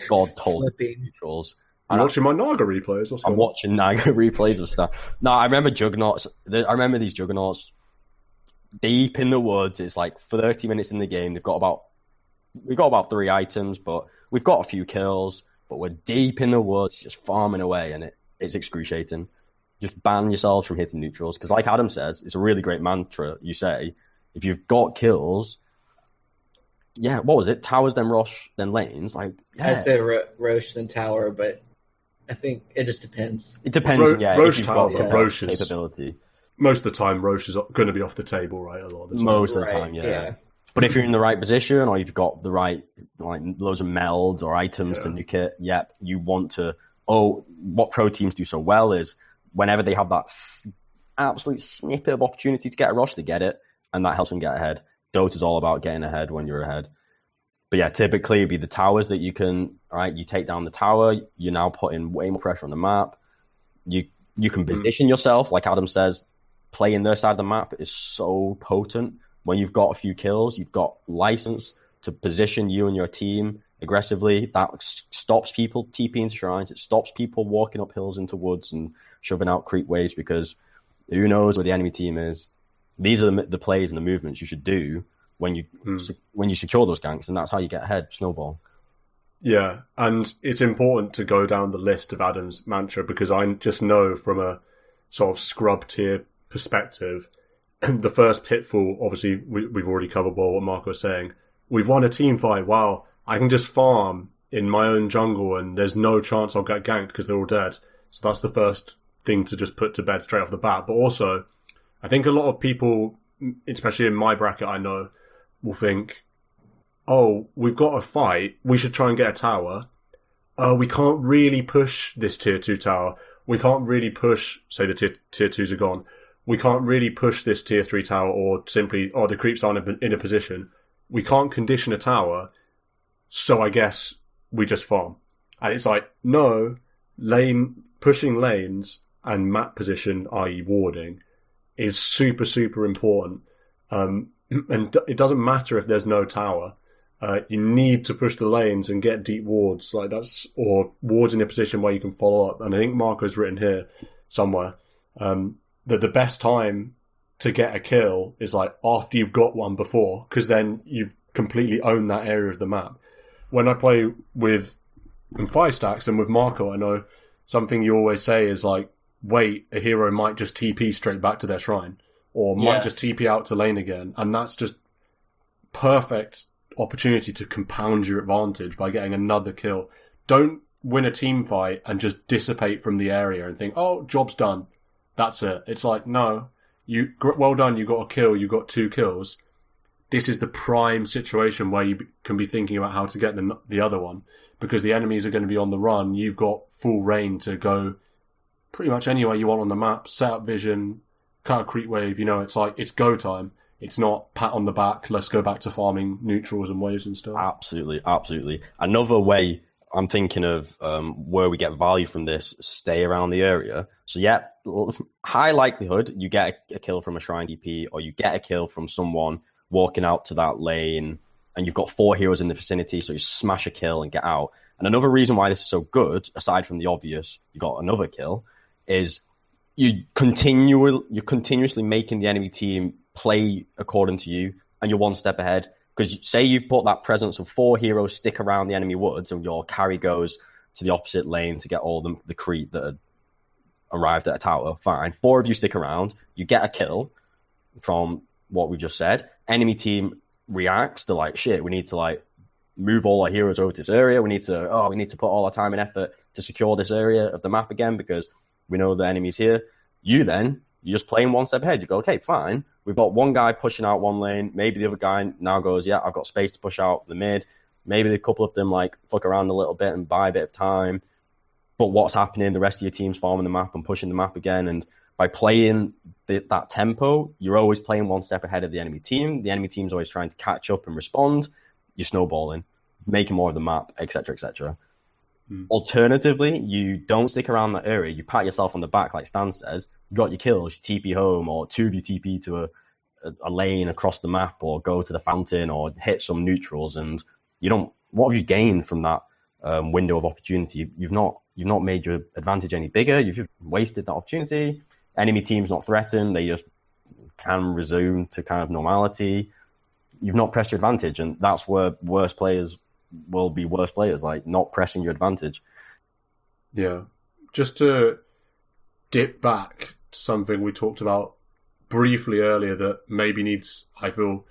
God told neutrals. I'm watching my Naga replays. I'm watching Naga replays of stuff. No, I remember Juggernauts. I remember these Juggernauts deep in the woods. It's like 30 minutes in the game. We've got about 3 items, but we've got a few kills. but we're deep in the woods, just farming away, and it's excruciating. Just ban yourselves from hitting neutrals, because like Adam says, it's a really great mantra. You say, if you've got kills, what was it? Towers, then Rosh, then lanes. Like, I said Rosh, then tower, but I think it just depends. It depends, Rosh if you've tower, got but Rosh is, capability. most of the time, Rosh is going to be off the table, right? A lot of the time. Most of the time, yeah. But if you're in the right position, or you've got the right, like, loads of melds or items to nuke it, you want to. What pro teams do so well is whenever they have that absolute snippet of opportunity to get a rush, they get it, and that helps them get ahead. Dota's all about getting ahead when you're ahead. But yeah, typically it'd be the towers that you can, you take down the tower, you're now putting way more pressure on the map. You can position yourself, like Adam says, playing their side of the map is so potent. When you've got a few kills, you've got license to position you and your team aggressively. That stops people TPing to shrines. It stops people walking up hills into woods and shoving out creep waves, because who knows where the enemy team is. These are the plays and the movements you should do when you secure those ganks, and that's how you get ahead. Snowball. Yeah, and it's important to go down the list of Adam's mantra, because I just know from a sort of scrub tier perspective, the first pitfall, obviously, we've already covered what Marco was saying. We've won a team fight. Wow, I can just farm in my own jungle and there's no chance I'll get ganked because they're all dead. So that's the first thing to just put to bed straight off the bat. But also, I think a lot of people, especially in my bracket, I know, will think, we've got a fight, we should try and get a tower. We can't really push this tier 2 tower. We can't really push, say the tier 2s are gone. We can't really push this tier 3 tower, or simply, the creeps aren't in a position. We can't condition a tower, so I guess we just farm. And it's like, no, pushing lanes and map position, i.e. warding, is super, super important. And it doesn't matter if there's no tower. You need to push the lanes and get deep wards, or wards in a position where you can follow up. And I think Marco's written here somewhere, that the best time to get a kill is like after you've got one before, because then you've completely owned that area of the map. When I play in 5 stacks and with Marco, I know something you always say is like, wait, a hero might just TP straight back to their shrine, or might just TP out to lane again, and that's just perfect opportunity to compound your advantage by getting another kill. Don't win a team fight and just dissipate from the area and think, job's done. That's it. It's like, no, well done, you got a kill, you got 2 kills. This is the prime situation where you can be thinking about how to get the other one, because the enemies are going to be on the run. You've got full reign to go pretty much anywhere you want on the map, set up vision, cut a creep wave, it's like, it's go time. It's not pat on the back, let's go back to farming neutrals and waves and stuff. Absolutely, absolutely. Another way I'm thinking of where we get value from this, stay around the area. So high likelihood you get a kill from a shrine DP, or you get a kill from someone walking out to that lane, and you've got 4 heroes in the vicinity, so you smash a kill and get out. And another reason why this is so good, aside from the obvious, you got another kill, is you're continuously making the enemy team play according to you, and you're one step ahead. Because say you've put that presence of 4 heroes stick around the enemy woods, and your carry goes to the opposite lane to get all the creep that had arrived at a tower. Fine. 4 of you stick around, you get a kill from what we just said. Enemy team reacts to like, shit, we need to like move all our heroes over to this area. We need to put all our time and effort to secure this area of the map again, because we know the enemy's here. You're just playing one step ahead. You go, okay, fine. We've got one guy pushing out one lane. Maybe the other guy now goes, I've got space to push out the mid. Maybe a couple of them like fuck around a little bit and buy a bit of time. But what's happening? The rest of your team's farming the map and pushing the map again. And by playing that tempo, you're always playing one step ahead of the enemy team. The enemy team's always trying to catch up and respond. You're snowballing, making more of the map, etc., etc. Alternatively, you don't stick around that area. You pat yourself on the back, like Stan says. You got your kills, you TP home, or 2 of you TP to a lane across the map, or go to the fountain, or hit some neutrals. And what have you gained from that window of opportunity? You've not made your advantage any bigger. You've just wasted that opportunity. Enemy team's not threatened. They just can resume to kind of normality. You've not pressed your advantage, and that's where worse players will be worse players, like not pressing your advantage. Yeah. Just to dip back to something we talked about briefly earlier that maybe needs, I feel,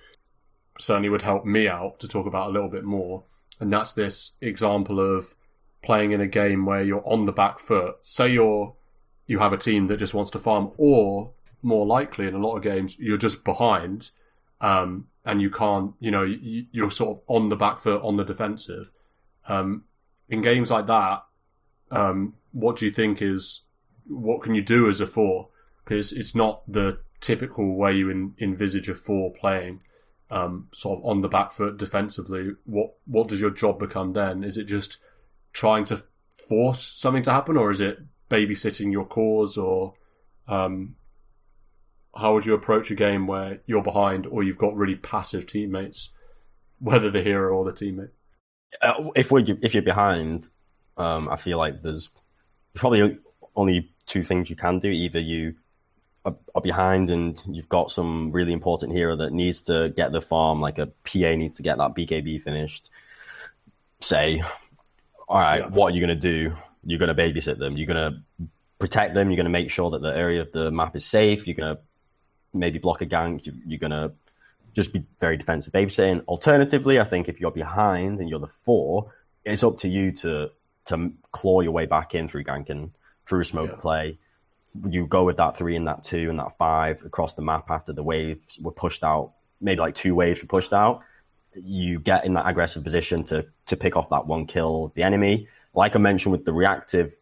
certainly would help me out to talk about a little bit more. And that's this example of playing in a game where you're on the back foot. Say you have a team that just wants to farm, or more likely in a lot of games, you're just behind, and you can't, you're sort of on the back foot, on the defensive. In games like that, what do you think what can you do as a 4? Because it's not the typical way you envisage a 4 playing, sort of on the back foot defensively. What does your job become then? Is it just trying to force something to happen, or is it babysitting your cause, or how would you approach a game where you're behind or you've got really passive teammates, whether the hero or the teammate? If you're behind, I feel like there's probably only 2 things you can do. Either you are behind and you've got some really important hero that needs to get the farm, like a PA needs to get that BKB finished. Say, all right, What are you going to do? You're going to babysit them. You're going to protect them. You're going to make sure that the area of the map is safe. You're going to maybe block a gank. You're going to just be very defensive babysitting. Alternatively, I think if you're behind and you're the 4, it's up to you to claw your way back in through ganking, through smoke play. You go with that 3 and that 2 and that 5 across the map after the waves were pushed out. Maybe like 2 waves were pushed out. You get in that aggressive position to pick off that 1 kill of the enemy. Like I mentioned with the reactive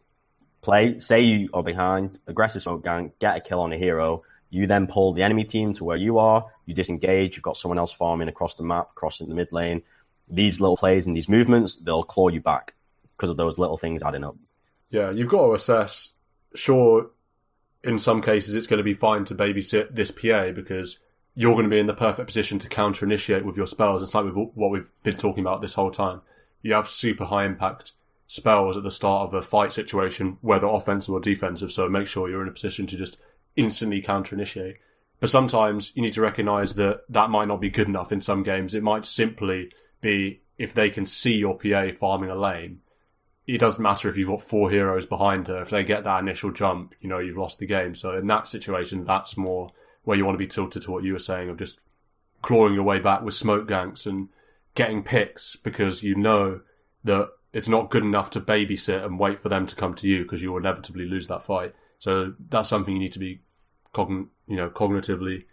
play, say you are behind, aggressive smoke gank, get a kill on a hero. You then pull the enemy team to where you are. You disengage. You've got someone else farming across the map, crossing the mid lane. These little plays and these movements, they'll claw you back because of those little things adding up. Yeah, you've got to assess. Sure, in some cases it's going to be fine to babysit this PA because you're going to be in the perfect position to counter-initiate with your spells. It's like what we've been talking about this whole time. You have super high impact spells at the start of a fight situation, whether offensive or defensive, so make sure you're in a position to just instantly counter-initiate. But sometimes you need to recognise that might not be good enough in some games. It might simply be if they can see your PA farming a lane, it doesn't matter if you've got 4 heroes behind her. If they get that initial jump, you've lost the game. So in that situation, that's more where you want to be tilted to what you were saying of just clawing your way back with smoke ganks and getting picks because you know that it's not good enough to babysit and wait for them to come to you because you will inevitably lose that fight. So that's something you need to be cognitively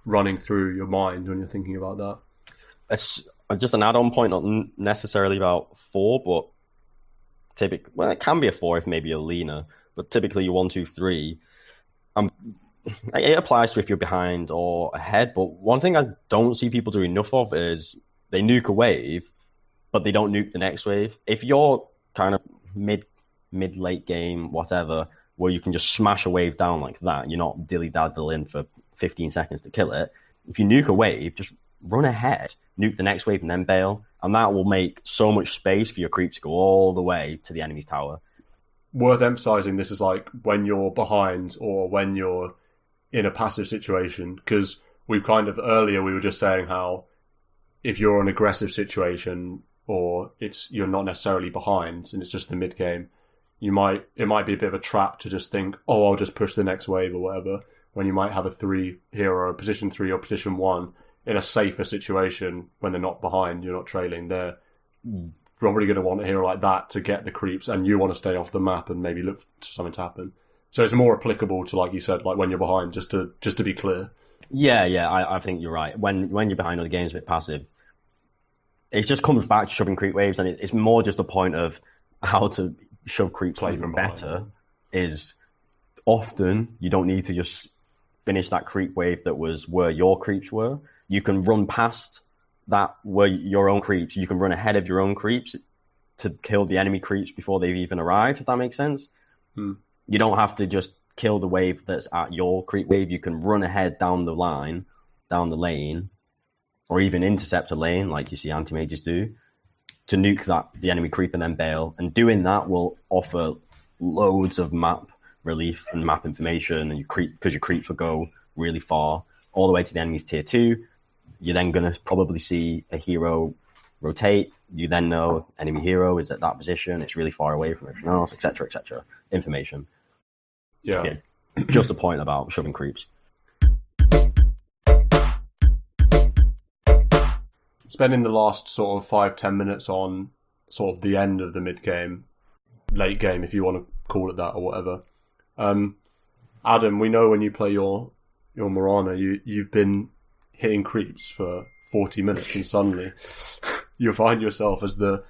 running through your mind when you're thinking about that. It's just an add-on point, not necessarily about 4, but it can be a 4 if maybe you're leaner, but typically you're 1, 2, 3. It applies to if you're behind or ahead, but one thing I don't see people do enough of is they nuke a wave, but they don't nuke the next wave. If you're kind of mid-late game, whatever, where you can just smash a wave down like that, you're not dilly-daddling for 15 seconds to kill it. If you nuke a wave, just run ahead, nuke the next wave and then bail, and that will make so much space for your creep to go all the way to the enemy's tower. Worth emphasising, this is like when you're behind or when you're in a passive situation, because we've kind of earlier we were just saying how if you're in an aggressive situation or you're not necessarily behind and it's just the mid game, it might be a bit of a trap to just think, oh, I'll just push the next wave or whatever, when you might have a 3 hero, position 3 or position 1 in a safer situation when they're not behind, you're not trailing. They're probably going to want a hero like that to get the creeps, and you want to stay off the map and maybe look for something to happen. So it's more applicable to, like you said, like when you're behind, just to be clear. Yeah, I think you're right. When you're behind on the game's a bit passive, it just comes back to shoving creep waves, and it's more just a point of how to shove creeps even better. Is often you don't need to just finish that creep wave that was where your creeps were. You can run past that where your own creeps. You can run ahead of your own creeps to kill the enemy creeps before they've even arrived, if that makes sense. You don't have to just kill the wave that's at your creep wave. You can run ahead down the lane, or even intercept a lane like you see anti-mages do, to nuke the enemy creep and then bail. And doing that will offer loads of map relief and map information, and because your creeps will go really far, all the way to the enemy's tier 2. You're then going to probably see a hero rotate. You then know enemy hero is at that position. It's really far away from everything else, etc., etc. Information. Yeah. Just a point about shoving creeps. Spending the last sort of 5-10 minutes on sort of the end of the mid game, late game, if you want to call it that or whatever. Adam, we know when you play your Mirana, you've been hitting creeps for 40 minutes, and suddenly you find yourself as the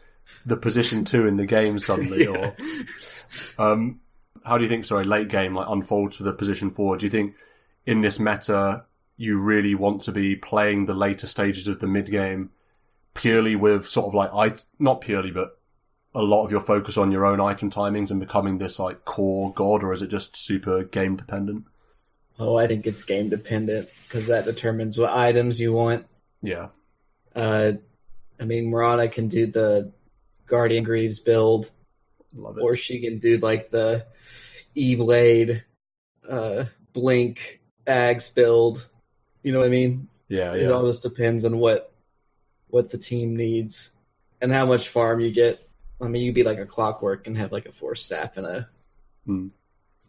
position 2 in the game suddenly. Yeah. Or how do you think, late game unfolds for the position 4? Do you think in this meta you really want to be playing the later stages of the mid game purely with sort of not purely, but a lot of your focus on your own item timings and becoming this core god, or is it just super game dependent? Oh, I think it's game dependent because that determines what items you want. Yeah. Mirana can do the Guardian Greaves build. Love it. Or she can do the E-Blade, Blink, Ags build. You know what I mean? Yeah. It all just depends on what the team needs and how much farm you get. You'd be like a Clockwork and have a Force Staff and a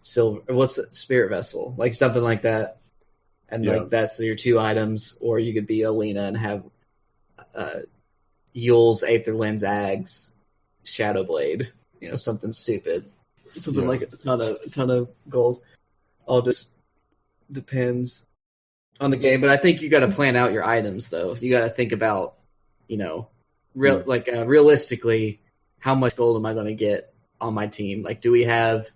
silver. What's that? Spirit Vessel, something like that. And that's your 2 items. Or you could be Alina and have Yule's Aether Lens, Ags, Shadow Blade. Something stupid, something like a ton of gold. All just depends on the game. But I think you got to plan out your items, though. You got to think about, realistically, how much gold am I going to get on my team? Do we have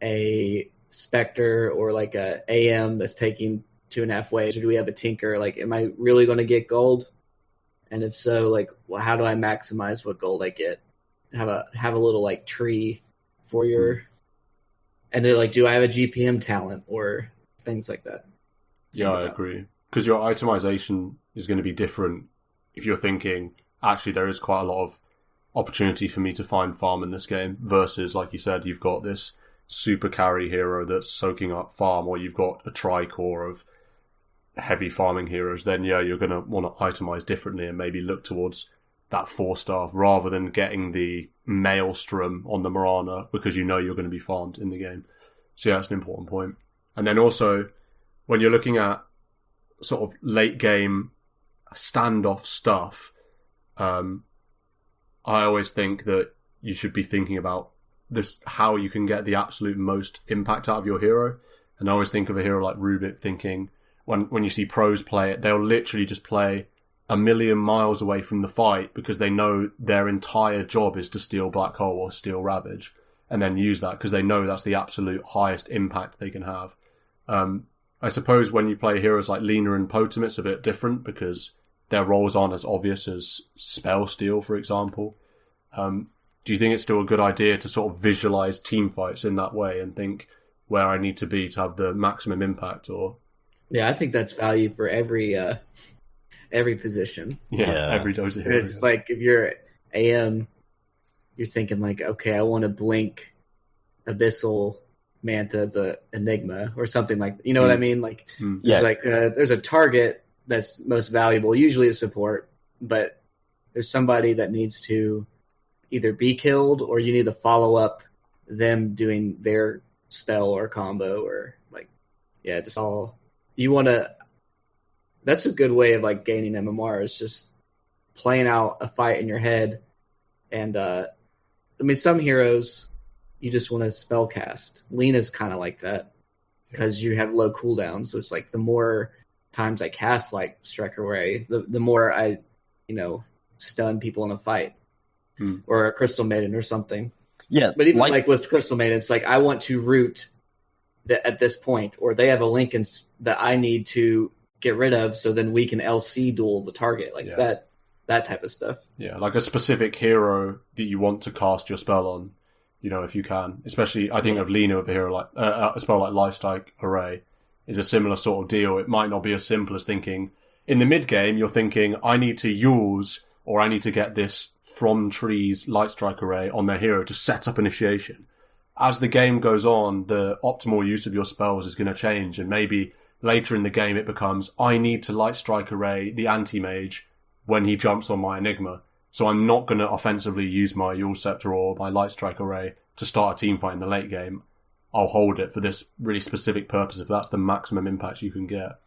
a Spectre or a AM that's taking 2.5 waves, or do we have a Tinker? Am I really going to get gold? And if so, how do I maximize what gold I get? Have a little tree for your, and then do I have a GPM talent or things like that? Yeah, I agree, because your itemization is going to be different if you're thinking actually there is quite a lot of opportunity for me to find farm in this game versus, like you said, you've got this super carry hero that's soaking up farm, or you've got a tri-core of heavy farming heroes. Then you're going to want to itemize differently and maybe look towards that 4-star rather than getting the Maelstrom on the Mirana because you're going to be farmed in the game. So that's an important point. And then also, when you're looking at sort of late game standoff stuff, I always think that you should be thinking about this, how you can get the absolute most impact out of your hero. And I always think of a hero like Rubik, thinking when you see pros play it, they'll literally just play a million miles away from the fight because they know their entire job is to steal Black Hole or steal Ravage, and then use that because they know that's the absolute highest impact they can have. I suppose when you play heroes like Lina and Potem, it's a bit different because their roles aren't as obvious as spell steal, for example. Do you think it's still a good idea to sort of visualize team fights in that way and think where I need to be to have the maximum impact? Or I think that's value for every position. Yeah, every dose of hero. It's if you're AM, you're thinking okay, I want to blink Abyssal Manta, the Enigma, or something like that. You know what I mean? There's a target that's most valuable, usually a support, but there's somebody that needs to either be killed or you need to follow up them doing their spell or combo or just all you want to. That's a good way of gaining MMR, is just playing out a fight in your head. And some heroes you just want to spell cast. Lena's kind of like that because you have low cooldown. So it's the more times I cast Striker Ray, the more I, stun people in a fight or a Crystal Maiden or something. Yeah. But even with Crystal Maiden, it's I want to root at this point, or they have a Lincoln that I need to get rid of, so then we can LC duel the target, that type of stuff. Yeah, a specific hero that you want to cast your spell on, if you can. Especially, I think of Lina with a hero a spell like Lifestrike Array is a similar sort of deal. It might not be as simple as thinking in the mid game. You're thinking, I need to use, or I need to get this from trees Lightstrike Array on their hero to set up initiation. As the game goes on, the optimal use of your spells is going to change, and maybe later in the game it becomes, I need to Lightstrike Array the anti-mage when he jumps on my Enigma. So I'm not going to offensively use my Yule Scepter or my Light Strike Array to start a team fight in the late game. I'll hold it for this really specific purpose if that's the maximum impact you can get.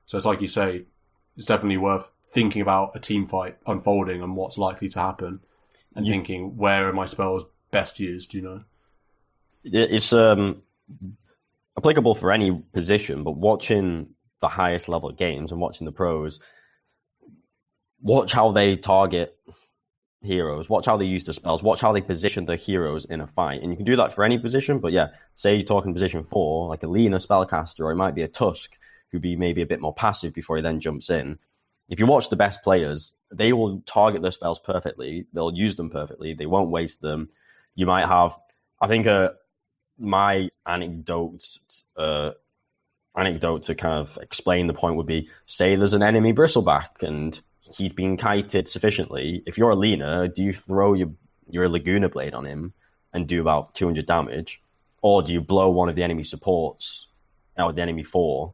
So it's like you say, it's definitely worth thinking about a team fight unfolding and what's likely to happen and thinking, where are my spells best used, you know? It's applicable for any position, but watching the highest level games and watching the pros, watch how they target heroes, watch how they use the spells, watch how they position the heroes in a fight. And you can do that for any position, but yeah, say you're talking position 4, like a Lina spellcaster, or it might be a Tusk, who'd be maybe a bit more passive before he then jumps in. If you watch the best players, they will target their spells perfectly, they'll use them perfectly, they won't waste them. You might have, I think my anecdote to kind of explain the point would be, say there's an enemy bristleback and he's been kited sufficiently. If you're a Lina, do you throw your Laguna Blade on him and do about 200 damage? Or do you blow one of the enemy supports out of the enemy 4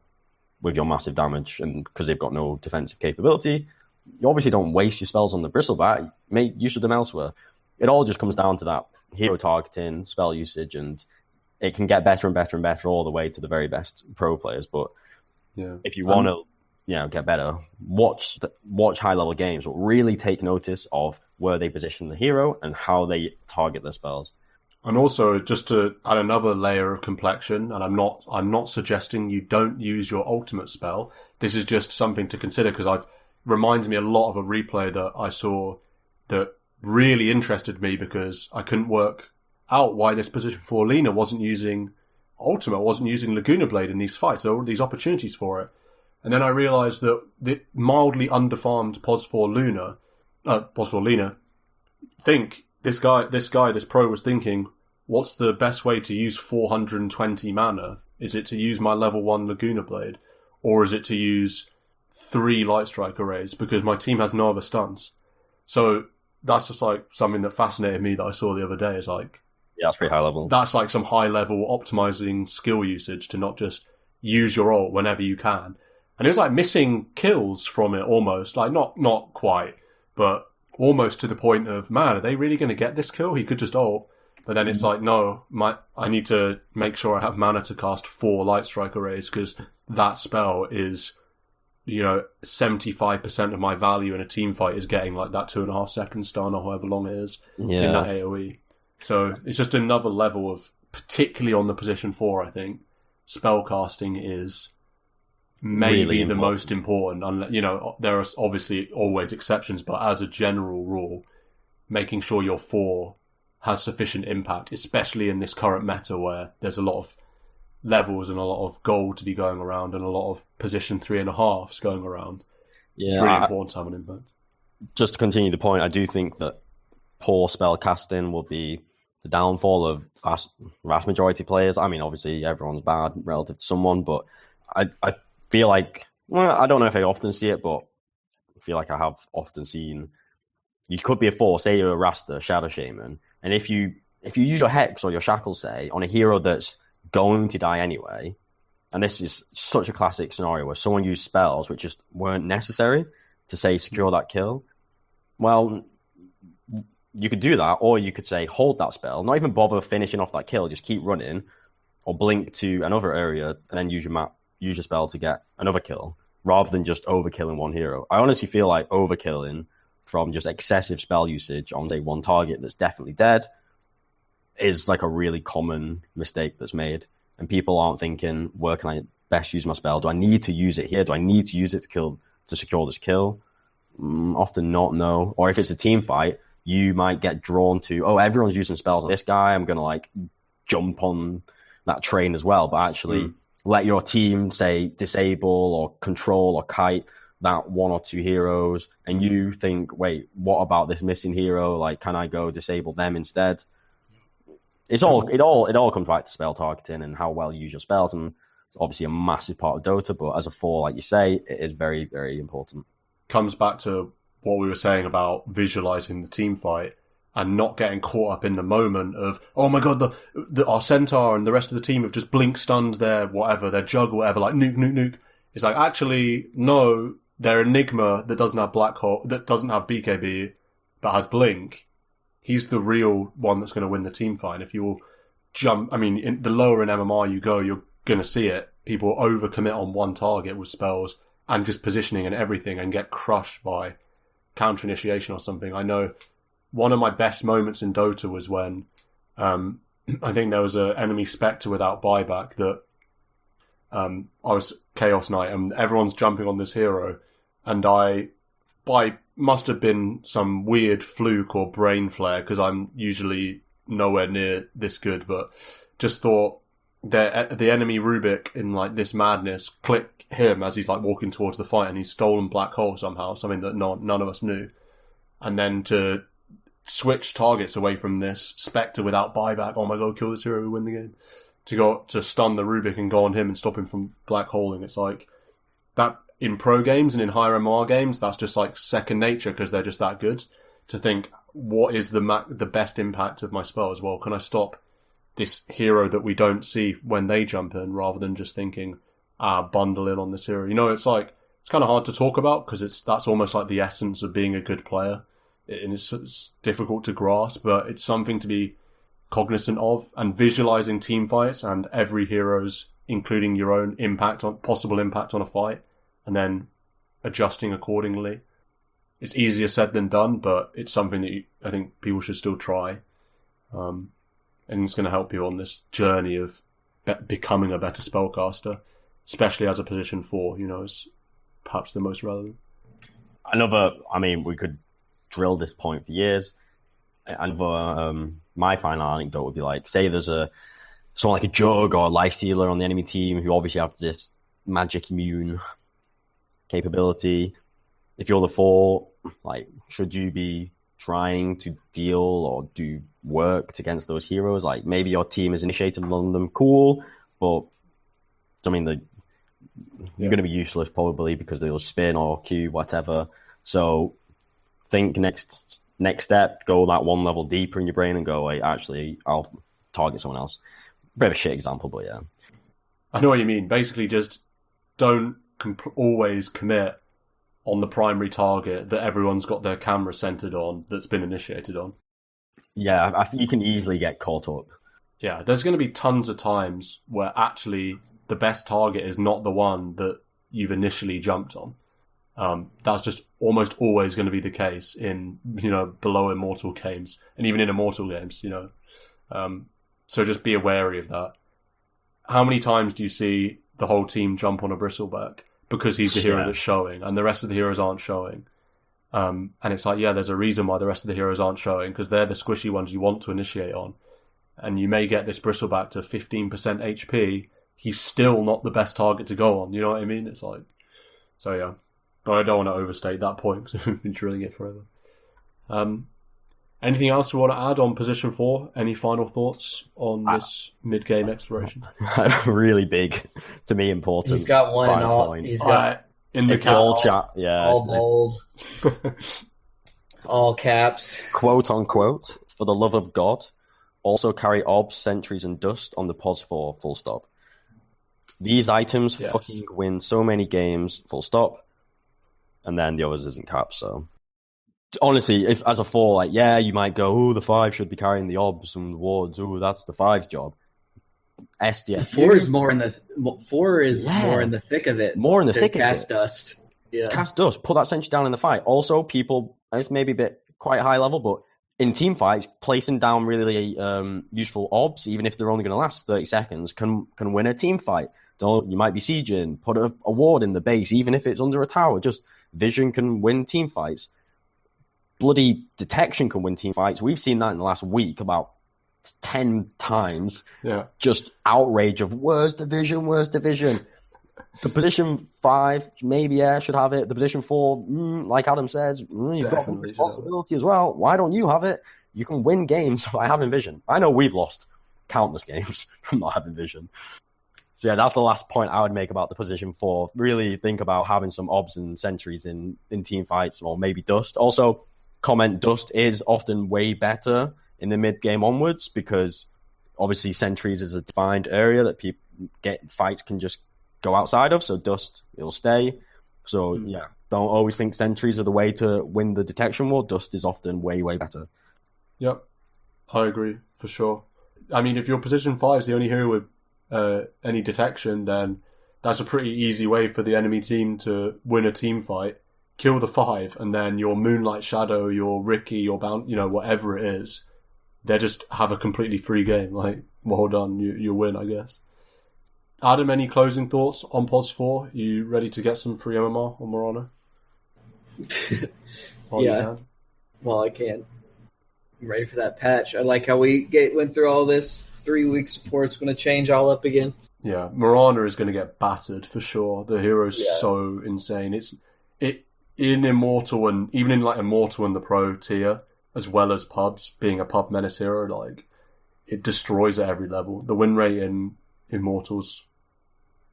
with your massive damage? And because they've got no defensive capability, you obviously don't waste your spells on the bristleback. Make use of them elsewhere. It all just comes down to that hero targeting, spell usage, and it can get better and better and better all the way to the very best pro players. But if you want to get better, watch high level games, but really take notice of where they position the hero and how they target their spells. And also, just to add another layer of complexion, and I'm not suggesting you don't use your ultimate spell. This is just something to consider, because it reminds me a lot of a replay that I saw that really interested me, because I couldn't work out why this position 4 Lina wasn't using ultimate, wasn't using Laguna Blade in these fights. There were all these opportunities for it. And then I realised that the mildly underfarmed Pos 4 Lina, this pro was thinking, what's the best way to use 420 mana? Is it to use my level 1 Laguna Blade? Or is it to use 3 Light Strike Arrays? Because my team has no other stuns. So that's just like something that fascinated me that I saw the other day. Is like, yeah, that's pretty high level. That's like some high level optimizing skill usage to not just use your ult whenever you can. And it was like missing kills from it almost. Like not quite, but almost to the point of, man, are they really going to get this kill? He could just ult. But then it's like, no, I need to make sure I have mana to cast 4 Light Strike Arrays, because that spell is, 75% of my value in a team fight is getting like that 2.5 second stun or however long it is in that AoE. So it's just another level of, particularly on the position 4, I think, spell casting is maybe really the most important. There are obviously always exceptions, but as a general rule, making sure your 4 has sufficient impact, especially in this current meta where there's a lot of levels and a lot of gold to be going around and a lot of position 3.5s going around. It's really important to have an impact. Just to continue the point, I do think that poor spell casting will be the downfall of vast majority players. I mean, obviously everyone's bad relative to someone, but I feel like, I don't know if I often see it, but I feel like I have often seen, you could be a 4, say you're a Rasta, Shadow Shaman, and if you use your Hex or your Shackle, say, on a hero that's going to die anyway, and this is such a classic scenario where someone used spells which just weren't necessary to, say, secure that kill, well, you could do that, or you could say, hold that spell, not even bother finishing off that kill, just keep running, or blink to another area, and then use your spell to get another kill, rather than just overkilling one hero. I honestly feel like overkilling from just excessive spell usage on, say, one target that's definitely dead is like a really common mistake that's made. And people aren't thinking, where can I best use my spell? Do I need to use it here? Do I need to use it to secure this kill? Often not, no. Or if it's a team fight, you might get drawn to, everyone's using spells on this guy, I'm going to like jump on that train as well. But actually let your team, say, disable or control or kite that 1 or 2 heroes, and you think, wait, what about this missing hero? Like, can I go disable them instead? It all comes back to spell targeting and how well you use your spells, and it's obviously a massive part of Dota, but as a 4, like you say, it is very, very important. Comes back to what we were saying about visualizing the team fight and not getting caught up in the moment of, oh my god, our centaur and the rest of the team have just blink stunned their jug or whatever, like nuke. It's like, actually, no, their Enigma that doesn't have Black Hole, that doesn't have BKB, but has Blink, he's the real one that's going to win the team fight. And if you will jump, I mean, the lower in MMR you go, you're going to see it. People overcommit on one target with spells and just positioning and everything and get crushed by counter initiation or something. I know one of my best moments in Dota was when I think there was an enemy Spectre without buyback that I was Chaos Knight and everyone's jumping on this hero, and must have been some weird fluke or brain flare because I'm usually nowhere near this good, but just thought the enemy Rubik in like this madness click him as he's like walking towards the fight, and he's stolen Black Hole somehow, something that none of us knew, and then to switch targets away from this Spectre without buyback, oh my god, kill this hero, we win the game, to go to stun the Rubik and go on him and stop him from Black Holing. It's like that in pro games and in higher MR games, that's just like second nature because they're just that good. To think, what is the best impact of my spell as well? Can I stop this hero that we don't see when they jump in, rather than just thinking, bundle in on this hero? You know, it's like, it's kind of hard to talk about because that's almost like the essence of being a good player. And it's difficult to grasp, but it's something to be cognizant of, and visualizing team fights and every hero's, including your own possible impact on a fight, and then adjusting accordingly. It's easier said than done, but it's something that I think people should still try. And it's going to help you on this journey of becoming a better spellcaster, especially as a position 4, you know, is perhaps the most relevant. We could drill this point for years. And my final anecdote would be like, say there's someone like a Jug or a Lifestealer on the enemy team who obviously have this magic immune capability. If you're the 4, like, should you be trying to deal or do work against those heroes? Like, maybe your team is initiated on them, cool, but I mean, you're going to be useless probably because they'll spin or Q, whatever. So think next step, go that one level deeper in your brain and go, wait, actually, I'll target someone else. Bit of a shit example, but yeah. I know what you mean. Basically, just don't always commit on the primary target that everyone's got their camera centered on that's been initiated on. Yeah, I think you can easily get caught up. Yeah, there's going to be tons of times where actually the best target is not the one that you've initially jumped on. That's just almost always going to be the case in, you know, below Immortal games, and even in Immortal games, you know. So just be wary of that. How many times do you see the whole team jump on a Bristleback because he's the hero that's showing, and the rest of the heroes aren't showing? And it's like, yeah, there's a reason why the rest of the heroes aren't showing, because they're the squishy ones you want to initiate on. And you may get this Bristleback to 15% HP, he's still not the best target to go on, you know what I mean? It's like, so yeah. But I don't want to overstate that point because we've been drilling it forever. Anything else we want to add on position 4? Any final thoughts on this mid-game exploration? Really big, to me, important. He's got one and all. He's got in the all chat, yeah, all bold, all caps. Quote unquote. For the love of God, also carry orbs, sentries, and dust on the pods 4. Full stop. These items fucking win so many games. Full stop. And then the others isn't capped, so... Honestly, if as a 4, like, yeah, you might go, oh, the 5 should be carrying the obs and the wards. Oh, that's the 5's job. SDF. 4 is more in the... 4 is more in the thick of it. More in the thick of it. Cast dust. Yeah. Cast dust. Put that sentry down in the fight. Also, people... It's maybe a bit quite high level, but in team fights, placing down really useful obs, even if they're only going to last 30 seconds, can win a team fight. You might be sieging, put a ward in the base, even if it's under a tower. Just vision can win team fights. Bloody detection can win team fights. We've seen that in the last week about 10 times. Yeah. Just outrage of where's the vision? The position 5, maybe, should have it. The position 4, like Adam says, you've got some responsibility as well. Why don't you have it? You can win games by having vision. I know we've lost countless games from not having vision. So yeah, that's the last point I would make about the position 4. Really think about having some obs and sentries in team fights, or maybe dust. Also, comment dust is often way better in the mid-game onwards, because obviously sentries is a defined area that fights can just go outside of, so dust, it'll stay. So yeah, don't always think sentries are the way to win the detection war. Dust is often way, way better. Yep, I agree, for sure. I mean, if your position 5 is the only hero with any detection, then that's a pretty easy way for the enemy team to win a team fight, kill the 5, and then your Moonlight Shadow, your Ricky, your whatever it is, they just have a completely free game. Like, well done, you win, I guess. Adam, any closing thoughts on POS 4? You ready to get some free MMR on Mirana? Yeah. Well, I can. I'm ready for that patch. I like how we went through all this 3 weeks before it's going to change all up again. Yeah, Mirana is going to get battered for sure. The hero's so insane. It in Immortal and even in like Immortal and the Pro tier, as well as pubs, being a pub menace hero, like it destroys at every level. The win rate in Immortal's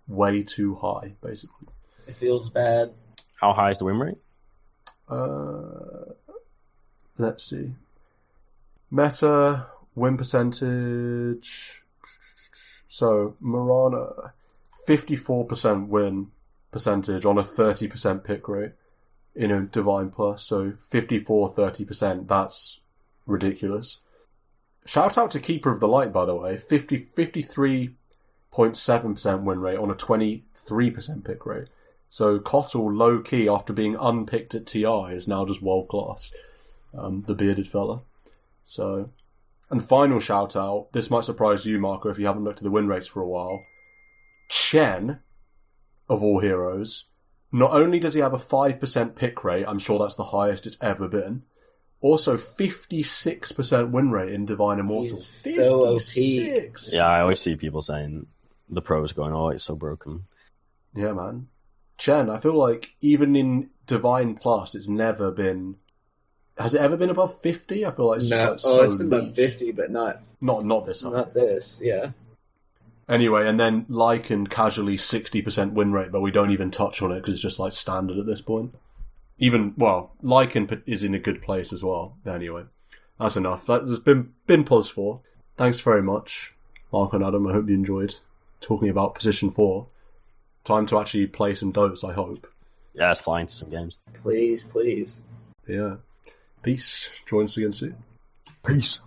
way too high, basically. It feels bad. How high is the win rate? Let's see. Meta win percentage. So Mirana, 54% win percentage on a 30% pick rate in a Divine Plus. So 30%. That's ridiculous. Shout out to Keeper of the Light, by the way. 53.7% win rate on a 23% pick rate. So Kotl, low key, after being unpicked at TI, is now just world class. The bearded fella. So, and final shout out. This might surprise you, Marco, if you haven't looked at the win rates for a while. Chen, of all heroes, not only does he have a 5% pick rate, I'm sure that's the highest it's ever been, also 56% win rate in Divine Immortal. He's so OP. Yeah, I always see people saying the pros going, oh, it's so broken. Yeah, man. Chen, I feel like even in Divine Plus, it's never been... Has it ever been above 50? I feel like it's just it's been above 50, but not this high. Not this, yeah. Anyway, and then Lycan casually 60% win rate, but we don't even touch on it because it's just like standard at this point. Lycan is in a good place as well. Anyway, that's enough. That's been POS 4. Thanks very much, Mark and Adam. I hope you enjoyed talking about position 4. Time to actually play some Dotas, I hope. Yeah, it's flying to some games. Please. Yeah. Peace. Join us again soon. Peace.